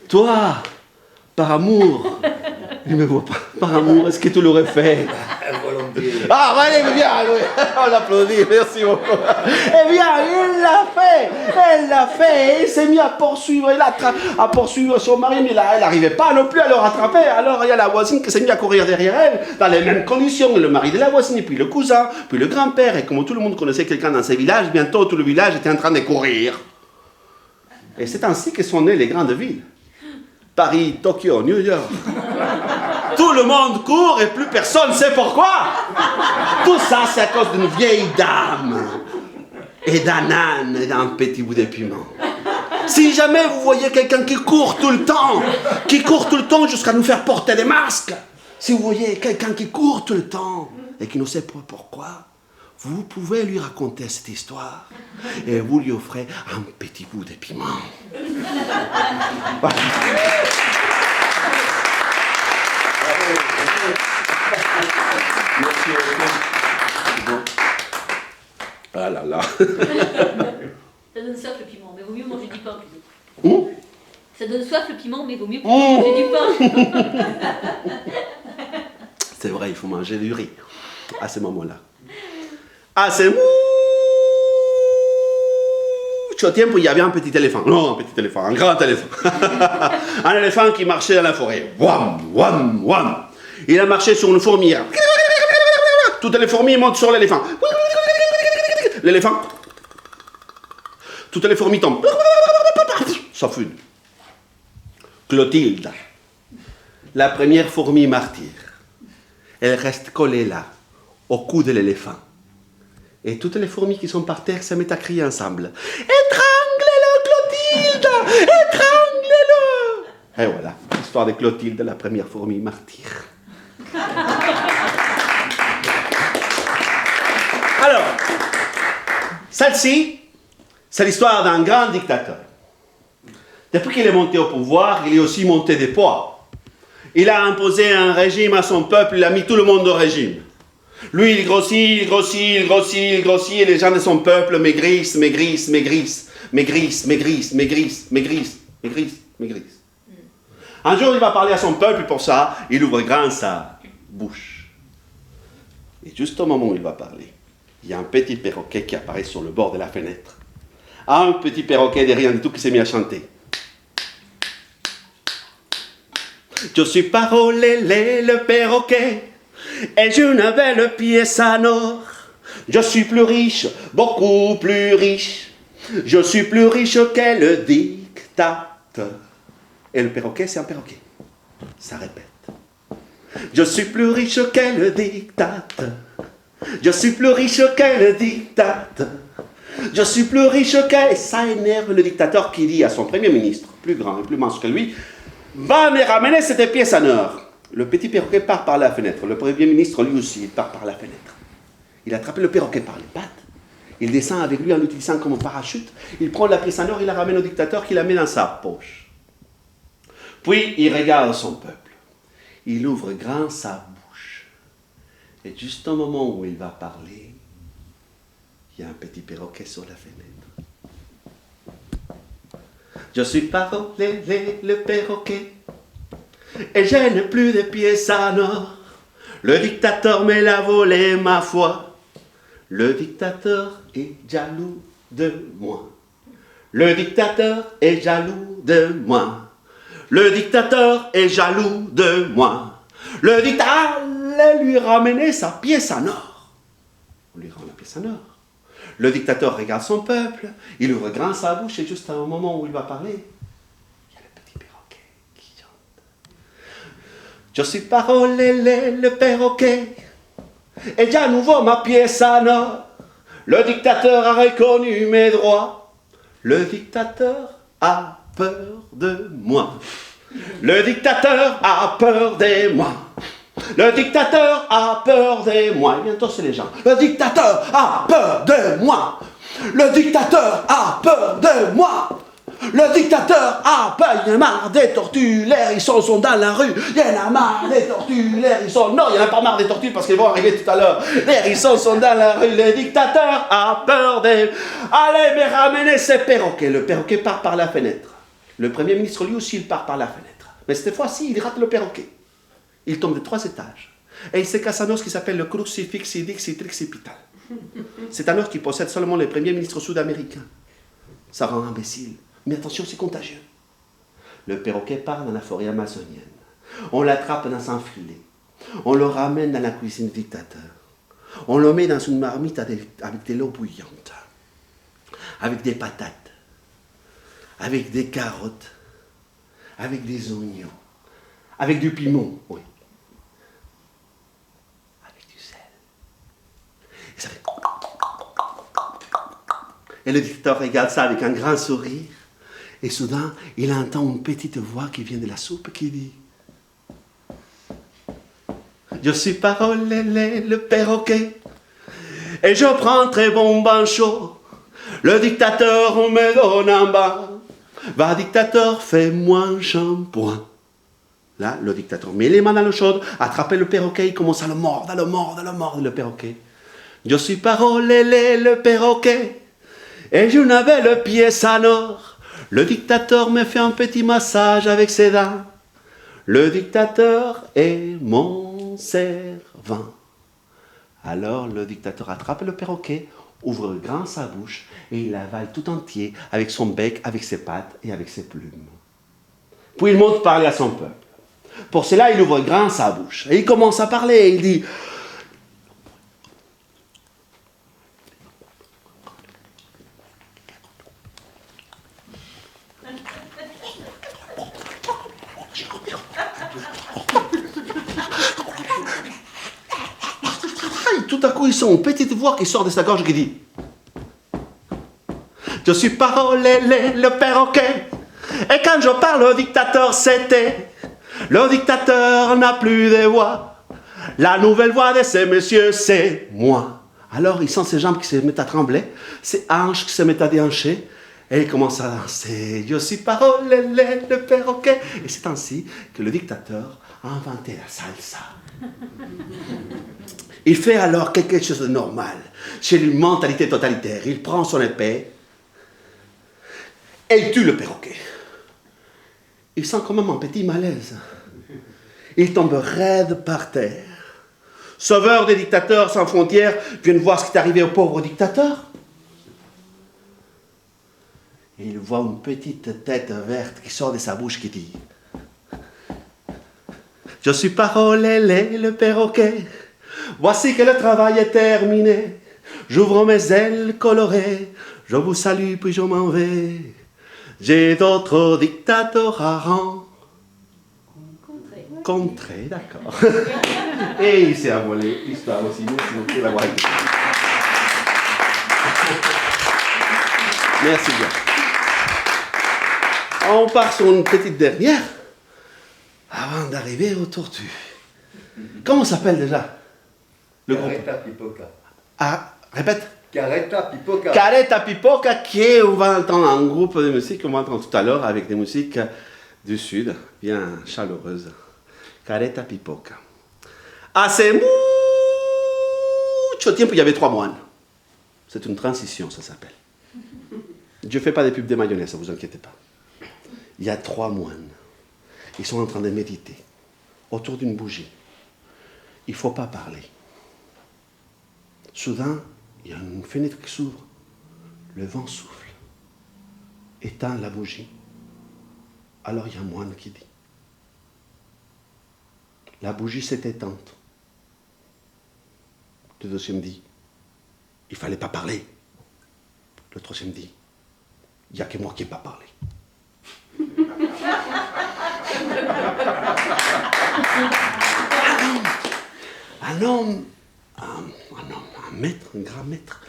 Toi, par amour, il me voit pas. Par amour, est-ce que tu l'aurais fait? Ah, allez, bien, on l'applaudit, merci beaucoup. Eh bien, il l'a fait, elle l'a fait, il s'est mis à poursuivre, à poursuivre son mari, mais elle n'arrivait pas non plus à le rattraper. Alors il y a la voisine qui s'est mise à courir derrière elle, dans les mêmes conditions, le mari de la voisine, puis le cousin, puis le grand-père, et comme tout le monde connaissait quelqu'un dans ces villages, bientôt tout le village était en train de courir. Et c'est ainsi que sont nées les grandes villes. Paris, Tokyo, New York. Tout le monde court et plus personne ne sait pourquoi. Tout ça, c'est à cause d'une vieille dame et d'un âne et d'un petit bout de piment. Si jamais vous voyez quelqu'un qui court tout le temps jusqu'à nous faire porter des masques, si vous voyez quelqu'un qui court tout le temps et qui ne sait pas pourquoi, vous pouvez lui raconter cette histoire et vous lui offrez un petit bout de piment. Voilà. Merci. Ah là là. Ça donne soif le piment, mais vaut mieux manger du pain plutôt. Ça donne soif le piment, mais vaut mieux manger du pain. C'est vrai, il faut manger du riz à ce moment-là. À ce temps, il y avait un petit éléphant. Non, un petit éléphant, un grand éléphant. Un éléphant qui marchait dans la forêt. Wam, wam, wam. Il a marché sur une fourmilière. Toutes les fourmis montent sur l'éléphant. L'éléphant. Toutes les fourmis tombent. Sauf une. Clotilde, la première fourmi martyre. Elle reste collée là, au cou de l'éléphant. Et toutes les fourmis qui sont par terre se mettent à crier ensemble. Étranglez-le, Clotilde! Étranglez-le! Et voilà, l'histoire de Clotilde, la première fourmi martyre. Alors, celle-ci, c'est l'histoire d'un grand dictateur. Depuis qu'il est monté au pouvoir, il est aussi monté des poids. Il a imposé un régime à son peuple, il a mis tout le monde au régime. Lui, il grossit, il grossit, il grossit, il grossit, et les gens de son peuple maigrissent, maigrissent, maigrissent, maigrissent, maigrissent, maigrissent, maigrissent, maigrissent, maigrissent. Un jour, il va parler à son peuple, et pour ça, il ouvre grand sa bouche. Et juste au moment où il va parler, il y a un petit perroquet qui apparaît sur le bord de la fenêtre. Un petit perroquet de rien du tout qui s'est mis à chanter. Je suis Parolélé le perroquet, et je n'avais le pièce en or. Je suis plus riche, beaucoup plus riche. Je suis plus riche que le dictateur. Et le perroquet, c'est un perroquet. Ça répète. Je suis plus riche que le dictateur. Je suis plus riche que le dictateur. Je suis plus riche que... Et ça énerve le dictateur qui dit à son premier ministre, plus grand et plus mince que lui, va me ramener cette pièce en or. Le petit perroquet part par la fenêtre. Le premier ministre, lui aussi, il part par la fenêtre. Il attrape le perroquet par les pattes. Il descend avec lui en l'utilisant comme parachute. Il prend la pièce en or, il la ramène au dictateur qui la met dans sa poche. Puis, il regarde son peuple. Il ouvre grand sa bouche. Et juste au moment où il va parler, il y a un petit perroquet sur la fenêtre. Je suis parolé, le perroquet, et je n'ai plus de pièces en or. Le dictateur me l'a volé, ma foi. Le dictateur est jaloux de moi. Le dictateur est jaloux de moi. Le dictateur est jaloux de moi. Le dictateur allait lui ramener sa pièce en or. On lui rend la pièce en or. Le dictateur regarde son peuple, il ouvre grand sa bouche et juste à un moment où il va parler, il y a le petit perroquet qui chante. Je suis parolé, le perroquet, et j'ai à nouveau ma pièce en or. Le dictateur a reconnu mes droits. Le dictateur a peur de moi. Le dictateur a peur de moi. Le dictateur a peur de moi. Et bientôt c'est les gens. Le dictateur a peur de moi. Le dictateur a peur de moi. Le dictateur a peur. Il y en a marre des tortues. Les hérissons sont dans la rue. Il y en a marre des tortues. Les hérissons. Non, il n'y en a pas marre des tortues parce qu'ils vont arriver tout à l'heure. Les hérissons sont dans la rue. Le dictateur a peur de... Allez, mais ramenez ces perroquets. Le perroquet part par la fenêtre. Le premier ministre, lui aussi, il part par la fenêtre. Mais cette fois-ci, il rate le perroquet. Il tombe de 3 étages. Et il se casse un os qui s'appelle le crucifix trixipital. C'est un os qui possède seulement les premiers ministres sud-américains. Ça rend imbécile. Mais attention, c'est contagieux. Le perroquet part dans la forêt amazonienne. On l'attrape dans un filet. On le ramène dans la cuisine du dictateur. On le met dans une marmite avec de l'eau bouillante. Avec des patates. Avec des carottes. Avec des oignons. Avec du piment, oui. Avec du sel. Et ça fait... Et le dictateur regarde ça avec un grand sourire. Et soudain, il entend une petite voix qui vient de la soupe qui dit: je suis parolé, le perroquet, et je prends très bon bain chaud. Le dictateur me donne un bain. Va, dictateur, fais-moi un shampoing. Là, le dictateur met les mains dans l'eau chaude, attrape le perroquet, il commence à le mordre, le perroquet. Je suis parolé, le perroquet, et j'ai une belle pièce en or. Le dictateur me fait un petit massage avec ses dents. Le dictateur est mon servant. Alors le dictateur attrape le perroquet, ouvre grand sa bouche, et il l'avale tout entier avec son bec, avec ses pattes et avec ses plumes. Puis il monte parler à son peuple. Pour cela, il ouvre grand sa bouche. Et il commence à parler, et il dit: tout à coup, il sent une petite voix qui sort de sa gorge qui dit: je suis parolé, le perroquet, et quand je parle au dictateur, c'était... Le dictateur n'a plus de voix. La nouvelle voix de ces messieurs, c'est moi. Alors il sent ses jambes qui se mettent à trembler, ses hanches qui se mettent à déhancher, et il commence à danser. Je suis parolé, le perroquet. Et c'est ainsi que le dictateur a inventé la salsa. Il fait alors quelque chose de normal, chez une mentalité totalitaire. Il prend son épée et il tue le perroquet. Il sent quand même un petit malaise. Il tombe raide par terre. Sauveur des dictateurs sans frontières vient voir ce qui est arrivé au pauvre dictateur. Et il voit une petite tête verte qui sort de sa bouche qui dit: je suis parolé, le perroquet. Voici que le travail est terminé. J'ouvre mes ailes colorées. Je vous salue puis je m'en vais. J'ai d'autres dictateurs à rencontrer. rencontré, d'accord. Et il s'est envolé, l'histoire aussi, merci beaucoup d'avoir été. Merci bien. On part sur une petite dernière, avant d'arriver aux tortues. Comment s'appelle déjà le groupe? Careta Pipoca. Ah, répète. Careta Pipoca. Careta Pipoca, on va entendre un groupe de musique qu'on va entendre tout à l'heure avec des musiques du sud, bien chaleureuses. Careta Pipoca. Hace mucho tiempo, il y avait 3 moines. C'est une transition, ça s'appelle. Je ne fais pas des pubs de mayonnaise, ne vous inquiétez pas. Il y a 3 moines. Ils sont en train de méditer autour d'une bougie. Il ne faut pas parler. Soudain, il y a une fenêtre qui s'ouvre. Le vent souffle. Éteint la bougie. Alors il y a un moine qui dit. La bougie s'est éteinte. Le deuxième dit. Il ne fallait pas parler. Le troisième dit. Il n'y a que moi qui n'ai pas parlé. Un maître, un grand maître,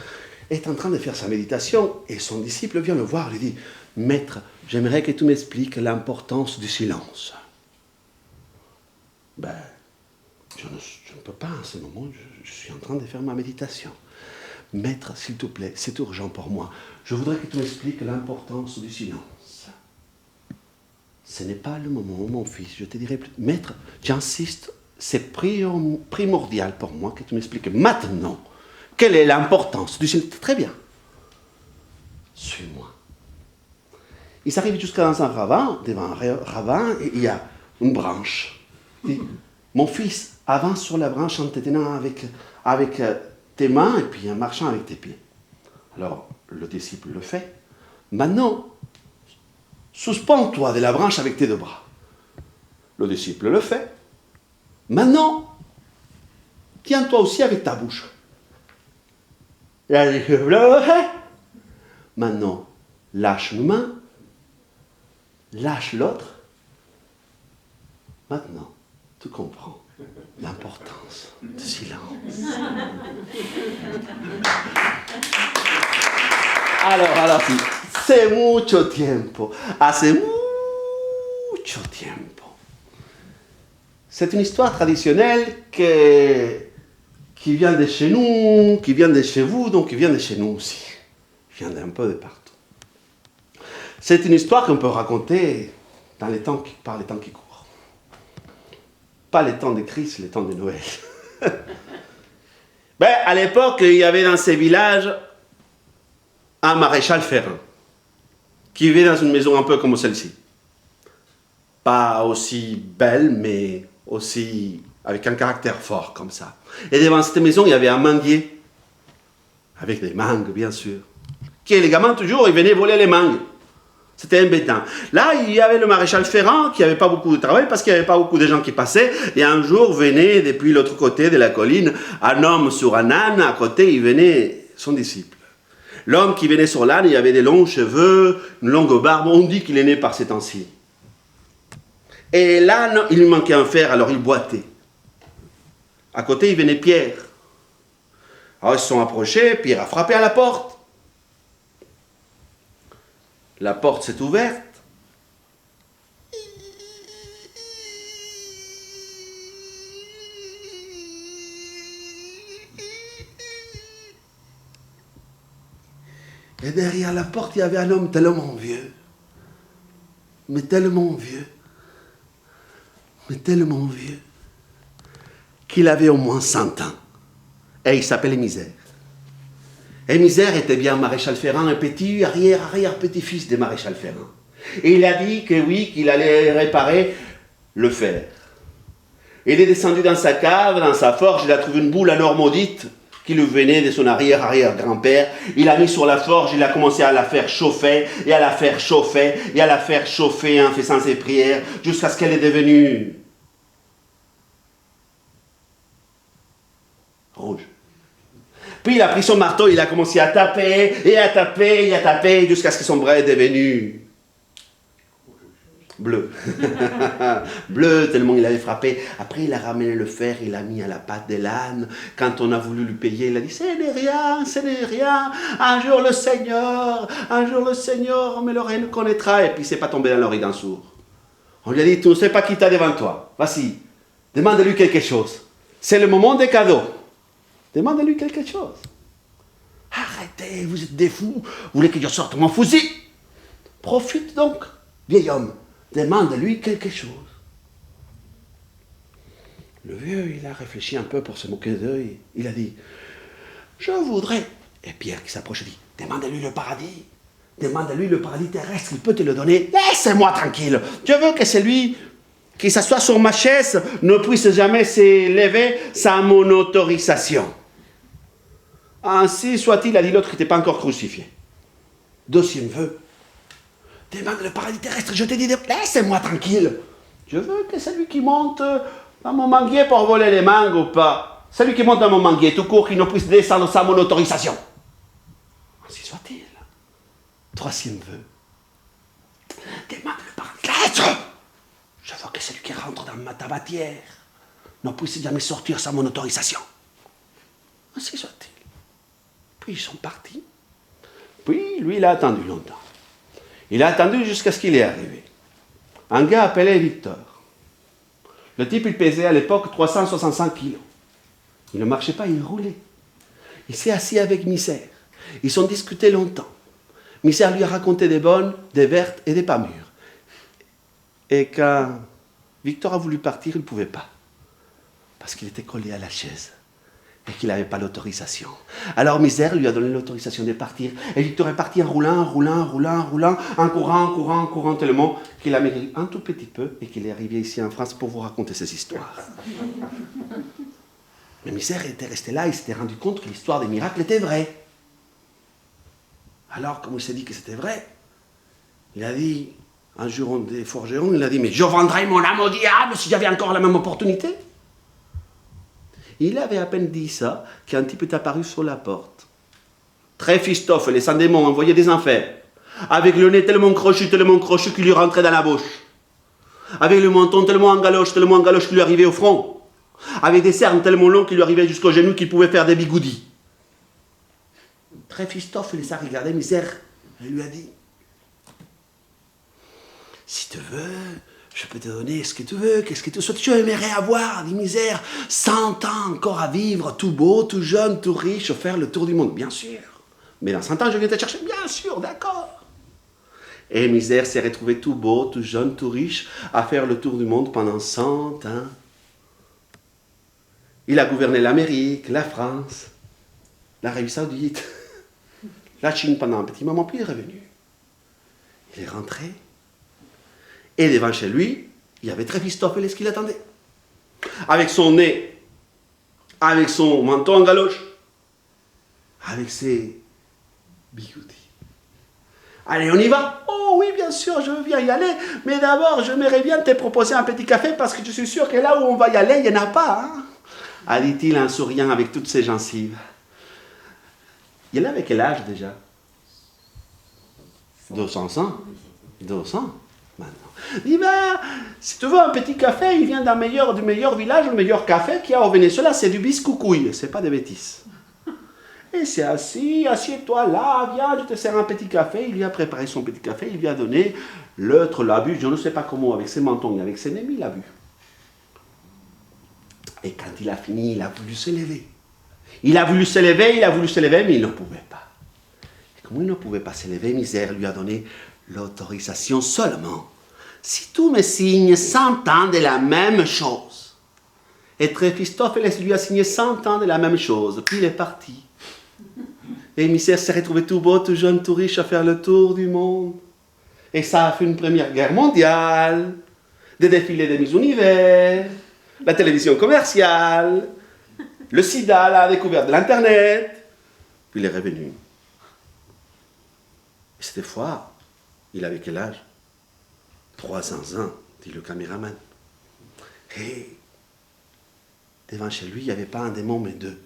est en train de faire sa méditation et son disciple vient le voir et lui dit « Maître, j'aimerais que tu m'expliques l'importance du silence. » Ben, je ne peux pas en ce moment, je suis en train de faire ma méditation. « Maître, s'il te plaît, c'est urgent pour moi. Je voudrais que tu m'expliques l'importance du silence. » Ce n'est pas le moment, mon fils, je te dirai plus. « Maître, j'insiste, c'est primordial pour moi que tu m'expliques maintenant quelle est l'importance du silence. » Très bien. Suis-moi. Ils arrivent jusqu'à dans un ravin, devant un ravin, et il y a une branche. Il dit, mon fils, avance sur la branche en te tenant avec tes mains et puis en marchant avec tes pieds. Alors, le disciple le fait. Maintenant, suspends-toi de la branche avec tes 2 bras. Le disciple le fait. Maintenant, tiens-toi aussi avec ta bouche. Le disciple le fait. Maintenant, lâche une main, lâche l'autre. Maintenant, tu comprends l'importance du silence. Alors, c'est mucho tiempo. Hace mucho tiempo. C'est une histoire traditionnelle qui vient de chez nous, qui vient de chez vous, donc qui vient de chez nous aussi. Qui vient d'un peu de partout. C'est une histoire qu'on peut raconter par les temps qui courent. Pas les temps de Christ, les temps de Noël. À l'époque, il y avait dans ces villages un maréchal ferrant qui vivait dans une maison un peu comme celle-ci. Pas aussi belle, mais aussi avec un caractère fort comme ça. Et devant cette maison, il y avait un manguier, avec des mangues, bien sûr. Qui, les gamins, toujours, ils venaient voler les mangues. C'était embêtant. Là, il y avait le maréchal ferrant qui n'avait pas beaucoup de travail parce qu'il n'y avait pas beaucoup de gens qui passaient. Et un jour, venait depuis l'autre côté de la colline un homme sur un âne. À côté, il venait son disciple. L'homme qui venait sur l'âne, il avait des longs cheveux, une longue barbe. On dit qu'il est né par ces temps-ci. Et l'âne, il lui manquait un fer, alors il boitait. À côté, il venait Pierre. Alors ils se sont approchés, Pierre a frappé à la porte. La porte s'est ouverte. Et derrière la porte, il y avait un homme tellement vieux. Mais tellement vieux. Qu'il avait au moins 100 ans. Et il s'appelait Misère. Et Misère était bien maréchal ferrant, un petit arrière-petit-fils des maréchal ferrant. Et il a dit que oui, qu'il allait réparer le fer. Il est descendu dans sa cave, dans sa forge, il a trouvé une boule à or maudite qui lui venait de son arrière-grand-père. Il l'a mis sur la forge, il a commencé à la faire chauffer, et à la faire chauffer, et à la faire chauffer en faisant ses prières, jusqu'à ce qu'elle est devenue rouge. Puis il a pris son marteau, il a commencé à taper, et à taper, jusqu'à ce que son bras est devenu Bleu. Bleu, tellement il avait frappé. Après, il a ramené le fer, il l'a mis à la patte de l'âne. Quand on a voulu lui payer, il a dit, ce n'est rien, ce n'est rien. Un jour le Seigneur, mais l'oreille connaîtra. Et puis, il ne s'est pas tombé dans l'oreille d'un sourd. On lui a dit, tu ne sais pas qui t'a devant toi. Vas-y, demande-lui quelque chose. C'est le moment des cadeaux. Demande-lui quelque chose. Arrêtez, vous êtes des fous. Vous voulez que je sorte mon fusil? Profite donc, vieil homme. Demande-lui quelque chose. Le vieux, il a réfléchi un peu pour se moquer d'eux. Il a dit, je voudrais. Et Pierre qui s'approche dit, demande-lui le paradis. Demande-lui le paradis terrestre, il peut te le donner. Laissez-moi tranquille. Je veux que celui qui s'assoit sur ma chaise ne puisse jamais s'élever sans mon autorisation. Ainsi soit-il, a dit l'autre qui n'était pas encore crucifié. Deuxième vœu. Demande le paradis terrestre, je te dis, laissez-moi tranquille. Je veux que celui qui monte dans mon manguier pour voler les mangues ou pas, celui qui monte dans mon manguier tout court, qui ne puisse descendre sans mon autorisation. Ainsi soit-il. Troisième vœu. Demande le paradis terrestre. Je veux que celui qui rentre dans ma tabatière ne puisse jamais sortir sans mon autorisation. Ainsi soit-il. Puis ils sont partis. Puis lui, il a attendu longtemps. Il a attendu jusqu'à ce qu'il est arrivé. Un gars appelé Victor. Le type, il pesait à l'époque 365 kilos. Il ne marchait pas, il roulait. Il s'est assis avec Misère. Ils ont discuté longtemps. Misère lui a raconté des bonnes, des vertes et des pas mûres. Et quand Victor a voulu partir, il ne pouvait pas. Parce qu'il était collé à la chaise. Et qu'il n'avait pas l'autorisation. Alors Misère lui a donné l'autorisation de partir. Et Victor est parti en roulant, en courant, tellement qu'il a maigri un tout petit peu et qu'il est arrivé ici en France pour vous raconter ces histoires. Mais Misère était resté là, il s'était rendu compte que l'histoire des miracles était vraie. Alors, comme il s'est dit que c'était vrai, il a dit, un jour des forgerons, il a dit, mais je vendrai mon âme au diable si j'avais encore la même opportunité. Il avait à peine dit ça qu'un type est apparu sur la porte. Très Christophe, les sans démons envoyés des enfers, avec le nez tellement crochu qu'il lui rentrait dans la bouche, avec le menton tellement en galoche qu'il lui arrivait au front, avec des cernes tellement longs qu'il lui arrivait jusqu'aux genoux qu'il pouvait faire des bigoudis. Très Christophe les a regardés, Misère, et lui a dit, si tu veux, je peux te donner ce que tu veux, qu'est-ce que tu souhaites. Tu aimerais avoir, dit Misère, 100 ans encore à vivre, tout beau, tout jeune, tout riche, faire le tour du monde. Bien sûr. Mais dans 100 ans, je viens te chercher. Bien sûr, d'accord. Et Misère s'est retrouvé tout beau, tout jeune, tout riche, à faire le tour du monde pendant 100 ans. Il a gouverné l'Amérique, la France, l'Arabie Saoudite, la Chine pendant un petit moment, puis il est revenu. Il est rentré. Et devant chez lui, il y avait très Christophe qui l'attendait. Avec son nez, avec son menton en galoche, avec ses bigoudis. Allez, on y va? Oh oui, bien sûr, je veux bien y aller, mais d'abord, j'aimerais bien te proposer un petit café parce que je suis sûr que là où on va y aller, il n'y en a pas. Hein? A dit-il en souriant avec toutes ses gencives. Il avait quel âge déjà? 200 ans. 200 maintenant. Il dit, ben, si tu veux un petit café, il vient du meilleur village, le meilleur café qu'il y a au Venezuela, c'est du biscuit, c'est pas des bêtises. Et c'est assis, assieds-toi là, viens, je te sers un petit café. Il lui a préparé son petit café, il lui a donné, l'autre l'a bu, je ne sais pas comment, avec ses mentons et avec ses nez, il l'a bu. Et quand il a fini, il a voulu se lever. Il a voulu se lever, mais il ne pouvait pas. Et comme il ne pouvait pas se lever, Misère lui a donné l'autorisation seulement si tu me signes 100 ans de la même chose. Et très Christophe lui a signé 100 ans de la même chose. Puis il est parti. Et Misère s'est retrouvé tout beau, tout jeune, tout riche à faire le tour du monde. Et ça a fait une première guerre mondiale, des défilés de Miss Univers, la télévision commerciale, le sida, la découverte de l'Internet. Puis il est revenu. Et cette fois, il avait quel âge? 300 ans, dit le caméraman. Et devant chez lui, il n'y avait pas un démon, mais deux.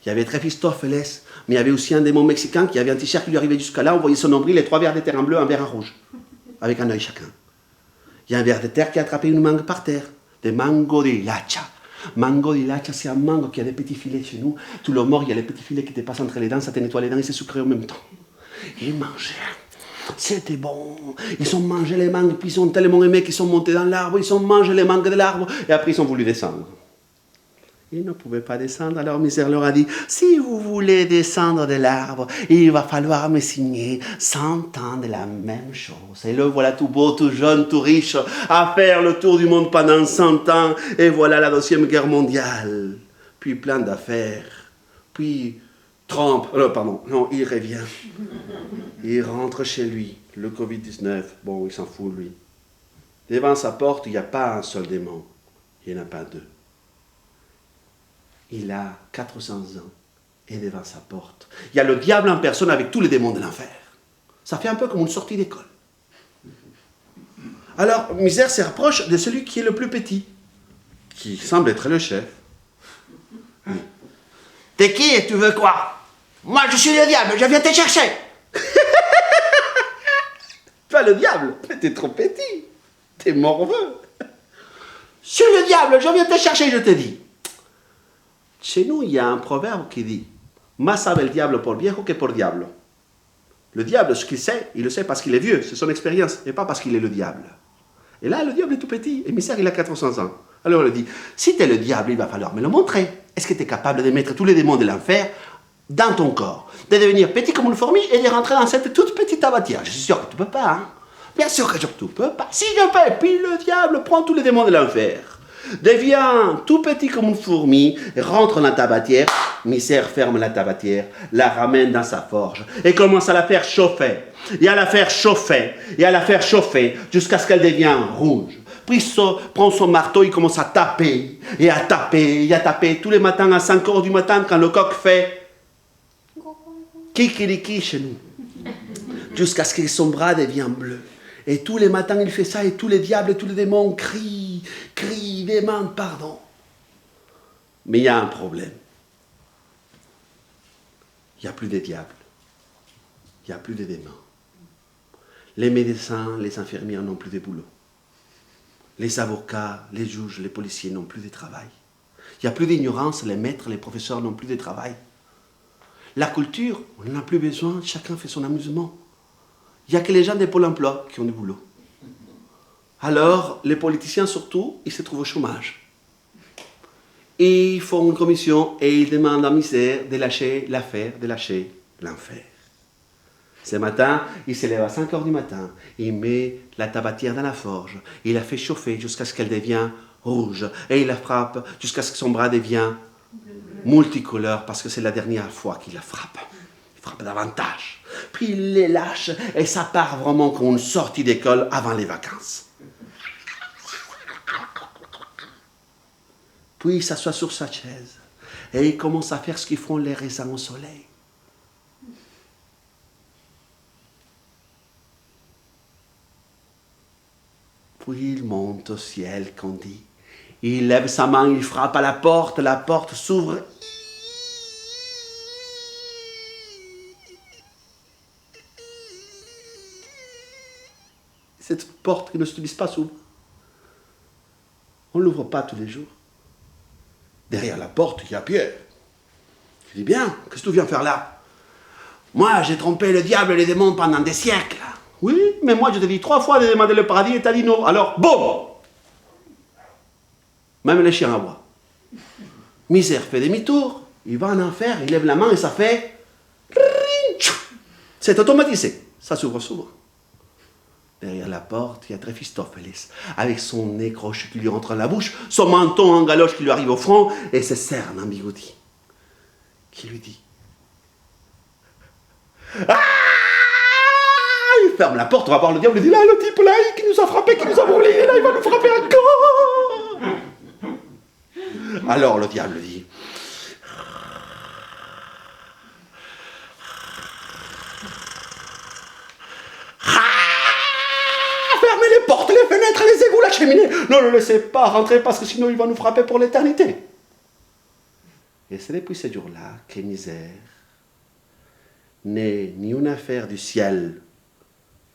Il y avait très Christopheles, mais il y avait aussi un démon mexicain qui avait un t-shirt qui lui arrivait jusqu'à là, on voyait son nombril, les 3 verres d'éther en bleu, un verre en rouge, avec un œil chacun. Il y a un ver de terre qui a attrapé une mangue par terre. Des mango de hilacha. Mango de hilacha, c'est un mango qui a des petits filets chez nous. Tout le mort, il y a les petits filets qui te passent entre les dents, ça te nettoie les dents et c'est sucré en même temps. Ils mangeaient. C'était bon. Ils ont mangé les mangues, puis ils ont tellement aimé qu'ils sont montés dans l'arbre, ils ont mangé les mangues de l'arbre, et après ils ont voulu descendre. Ils ne pouvaient pas descendre, alors Misère leur a dit, si vous voulez descendre de l'arbre, il va falloir me signer 100 ans de la même chose. Et le voilà tout beau, tout jeune, tout riche, à faire le tour du monde pendant 100 ans, et voilà la Deuxième Guerre mondiale. Puis plein d'affaires, puis Trump, il revient. Il rentre chez lui, le Covid-19, bon, il s'en fout, lui. Devant sa porte, il n'y a pas un seul démon, il n'y en a pas deux. Il a 400 ans, et devant sa porte, il y a le diable en personne avec tous les démons de l'enfer. Ça fait un peu comme une sortie d'école. Alors, Misère se rapproche de celui qui est le plus petit, qui semble être le chef. T'es qui et tu veux quoi? Moi, je suis le diable, je viens te chercher. Toi, le diable, mais t'es trop petit. T'es morveux. Je suis le diable, je viens te chercher, je te dis. Chez nous, il y a un proverbe qui dit « Más sabe el diablo por viejo que por diablo ». Le diable, ce qu'il sait, il le sait parce qu'il est vieux, c'est son expérience, et pas parce qu'il est le diable. Et là, le diable est tout petit, et Misère, il a 400 ans. Alors, il dit « Si tu es le diable, il va falloir me le montrer. Est-ce que tu es capable de mettre tous les démons de l'enfer dans ton corps, de devenir petit comme une fourmi et de rentrer dans cette toute petite tabatière? Je suis sûr que tu ne peux pas, hein. Bien sûr que tu ne peux pas. Si je peux, puis le diable prend tous les démons de l'enfer. Devient tout petit comme une fourmi, rentre dans la tabatière, Misère ferme la tabatière, la ramène dans sa forge et commence à la faire chauffer. Et à la faire chauffer, et à la faire chauffer jusqu'à ce qu'elle devienne rouge. Puis prend son marteau, il commence à taper, et à taper, et à taper. Tous les matins à 5 heures du matin, quand le coq fait kikiriki chez nous, jusqu'à ce que son bras devienne bleu. Et tous les matins, il fait ça, et tous les diables et tous les démons crient, demandent pardon. Mais il y a un problème. Il n'y a plus de diables. Il n'y a plus de démons. Les médecins, les infirmières n'ont plus de boulot. Les avocats, les juges, les policiers n'ont plus de travail. Il n'y a plus d'ignorance, les maîtres, les professeurs n'ont plus de travail. La culture, on n'en a plus besoin, chacun fait son amusement. Il n'y a que les gens de Pôle emploi qui ont du boulot. Alors, les politiciens surtout, ils se trouvent au chômage. Et ils font une commission et ils demandent à Misère de lâcher l'affaire, de lâcher l'enfer. Ce matin, il se lève à 5 heures du matin, il met la tabatière dans la forge, il la fait chauffer jusqu'à ce qu'elle devienne rouge, et il la frappe jusqu'à ce que son bras devienne multicolore, parce que c'est la dernière fois qu'il la frappe. Il frappe davantage. Puis il les lâche, et ça part vraiment comme une sortie d'école avant les vacances. Puis il s'assoit sur sa chaise, et il commence à faire ce qu'ils font les raisins au soleil. Puis il monte au ciel, qu'on dit. Il lève sa main, il frappe à la porte s'ouvre. Cette porte qui ne se glisse pas s'ouvre. On ne l'ouvre pas tous les jours. Derrière la porte, il y a Pierre. Je dis bien, qu'est-ce que tu viens faire là? Moi, j'ai trompé le diable et les démons pendant des siècles. Oui, mais moi, je t'ai dit 3 fois de demander le paradis et t'as dit non. Alors, boum! Même les chiens aboient. Misère fait demi-tour, il va en enfer, il lève la main et ça fait... C'est automatisé. Ça s'ouvre. Derrière la porte, il y a Tréphistophéles, avec son nez crochu qui lui rentre dans la bouche, son menton en galoche qui lui arrive au front, et ses cernes en bigoudi, qui lui dit... Ah! Il ferme la porte, on va voir le diable, il dit là, le type là, qui nous a frappé, qui nous a brûlé, là, il va nous frapper encore. Alors le diable dit... Fermez les portes, les fenêtres, les égouts, la cheminée. Ne le laissez pas rentrer parce que sinon il va nous frapper pour l'éternité. Et c'est depuis ce jour-là que Misère n'est ni une affaire du ciel,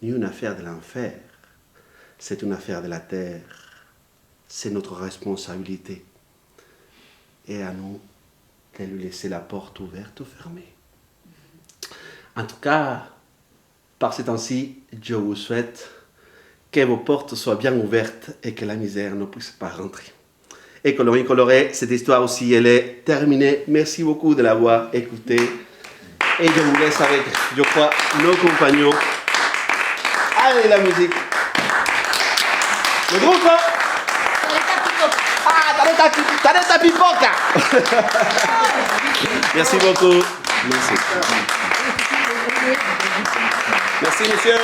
ni une affaire de l'enfer. c'est une affaire de la terre. C'est notre responsabilité. Et à nous de lui laisser la porte ouverte ou fermée. En tout cas, par ces temps-ci, je vous souhaite que vos portes soient bien ouvertes et que la misère ne puisse pas rentrer. Et coloris coloré, cette histoire aussi, elle est terminée. Merci beaucoup de l'avoir écoutée. Et je vous laisse avec, je crois, nos compagnons. Allez, la musique. Le groupe. Ah, Tareta Pipoca. Merci beaucoup. Merci. Merci, monsieur.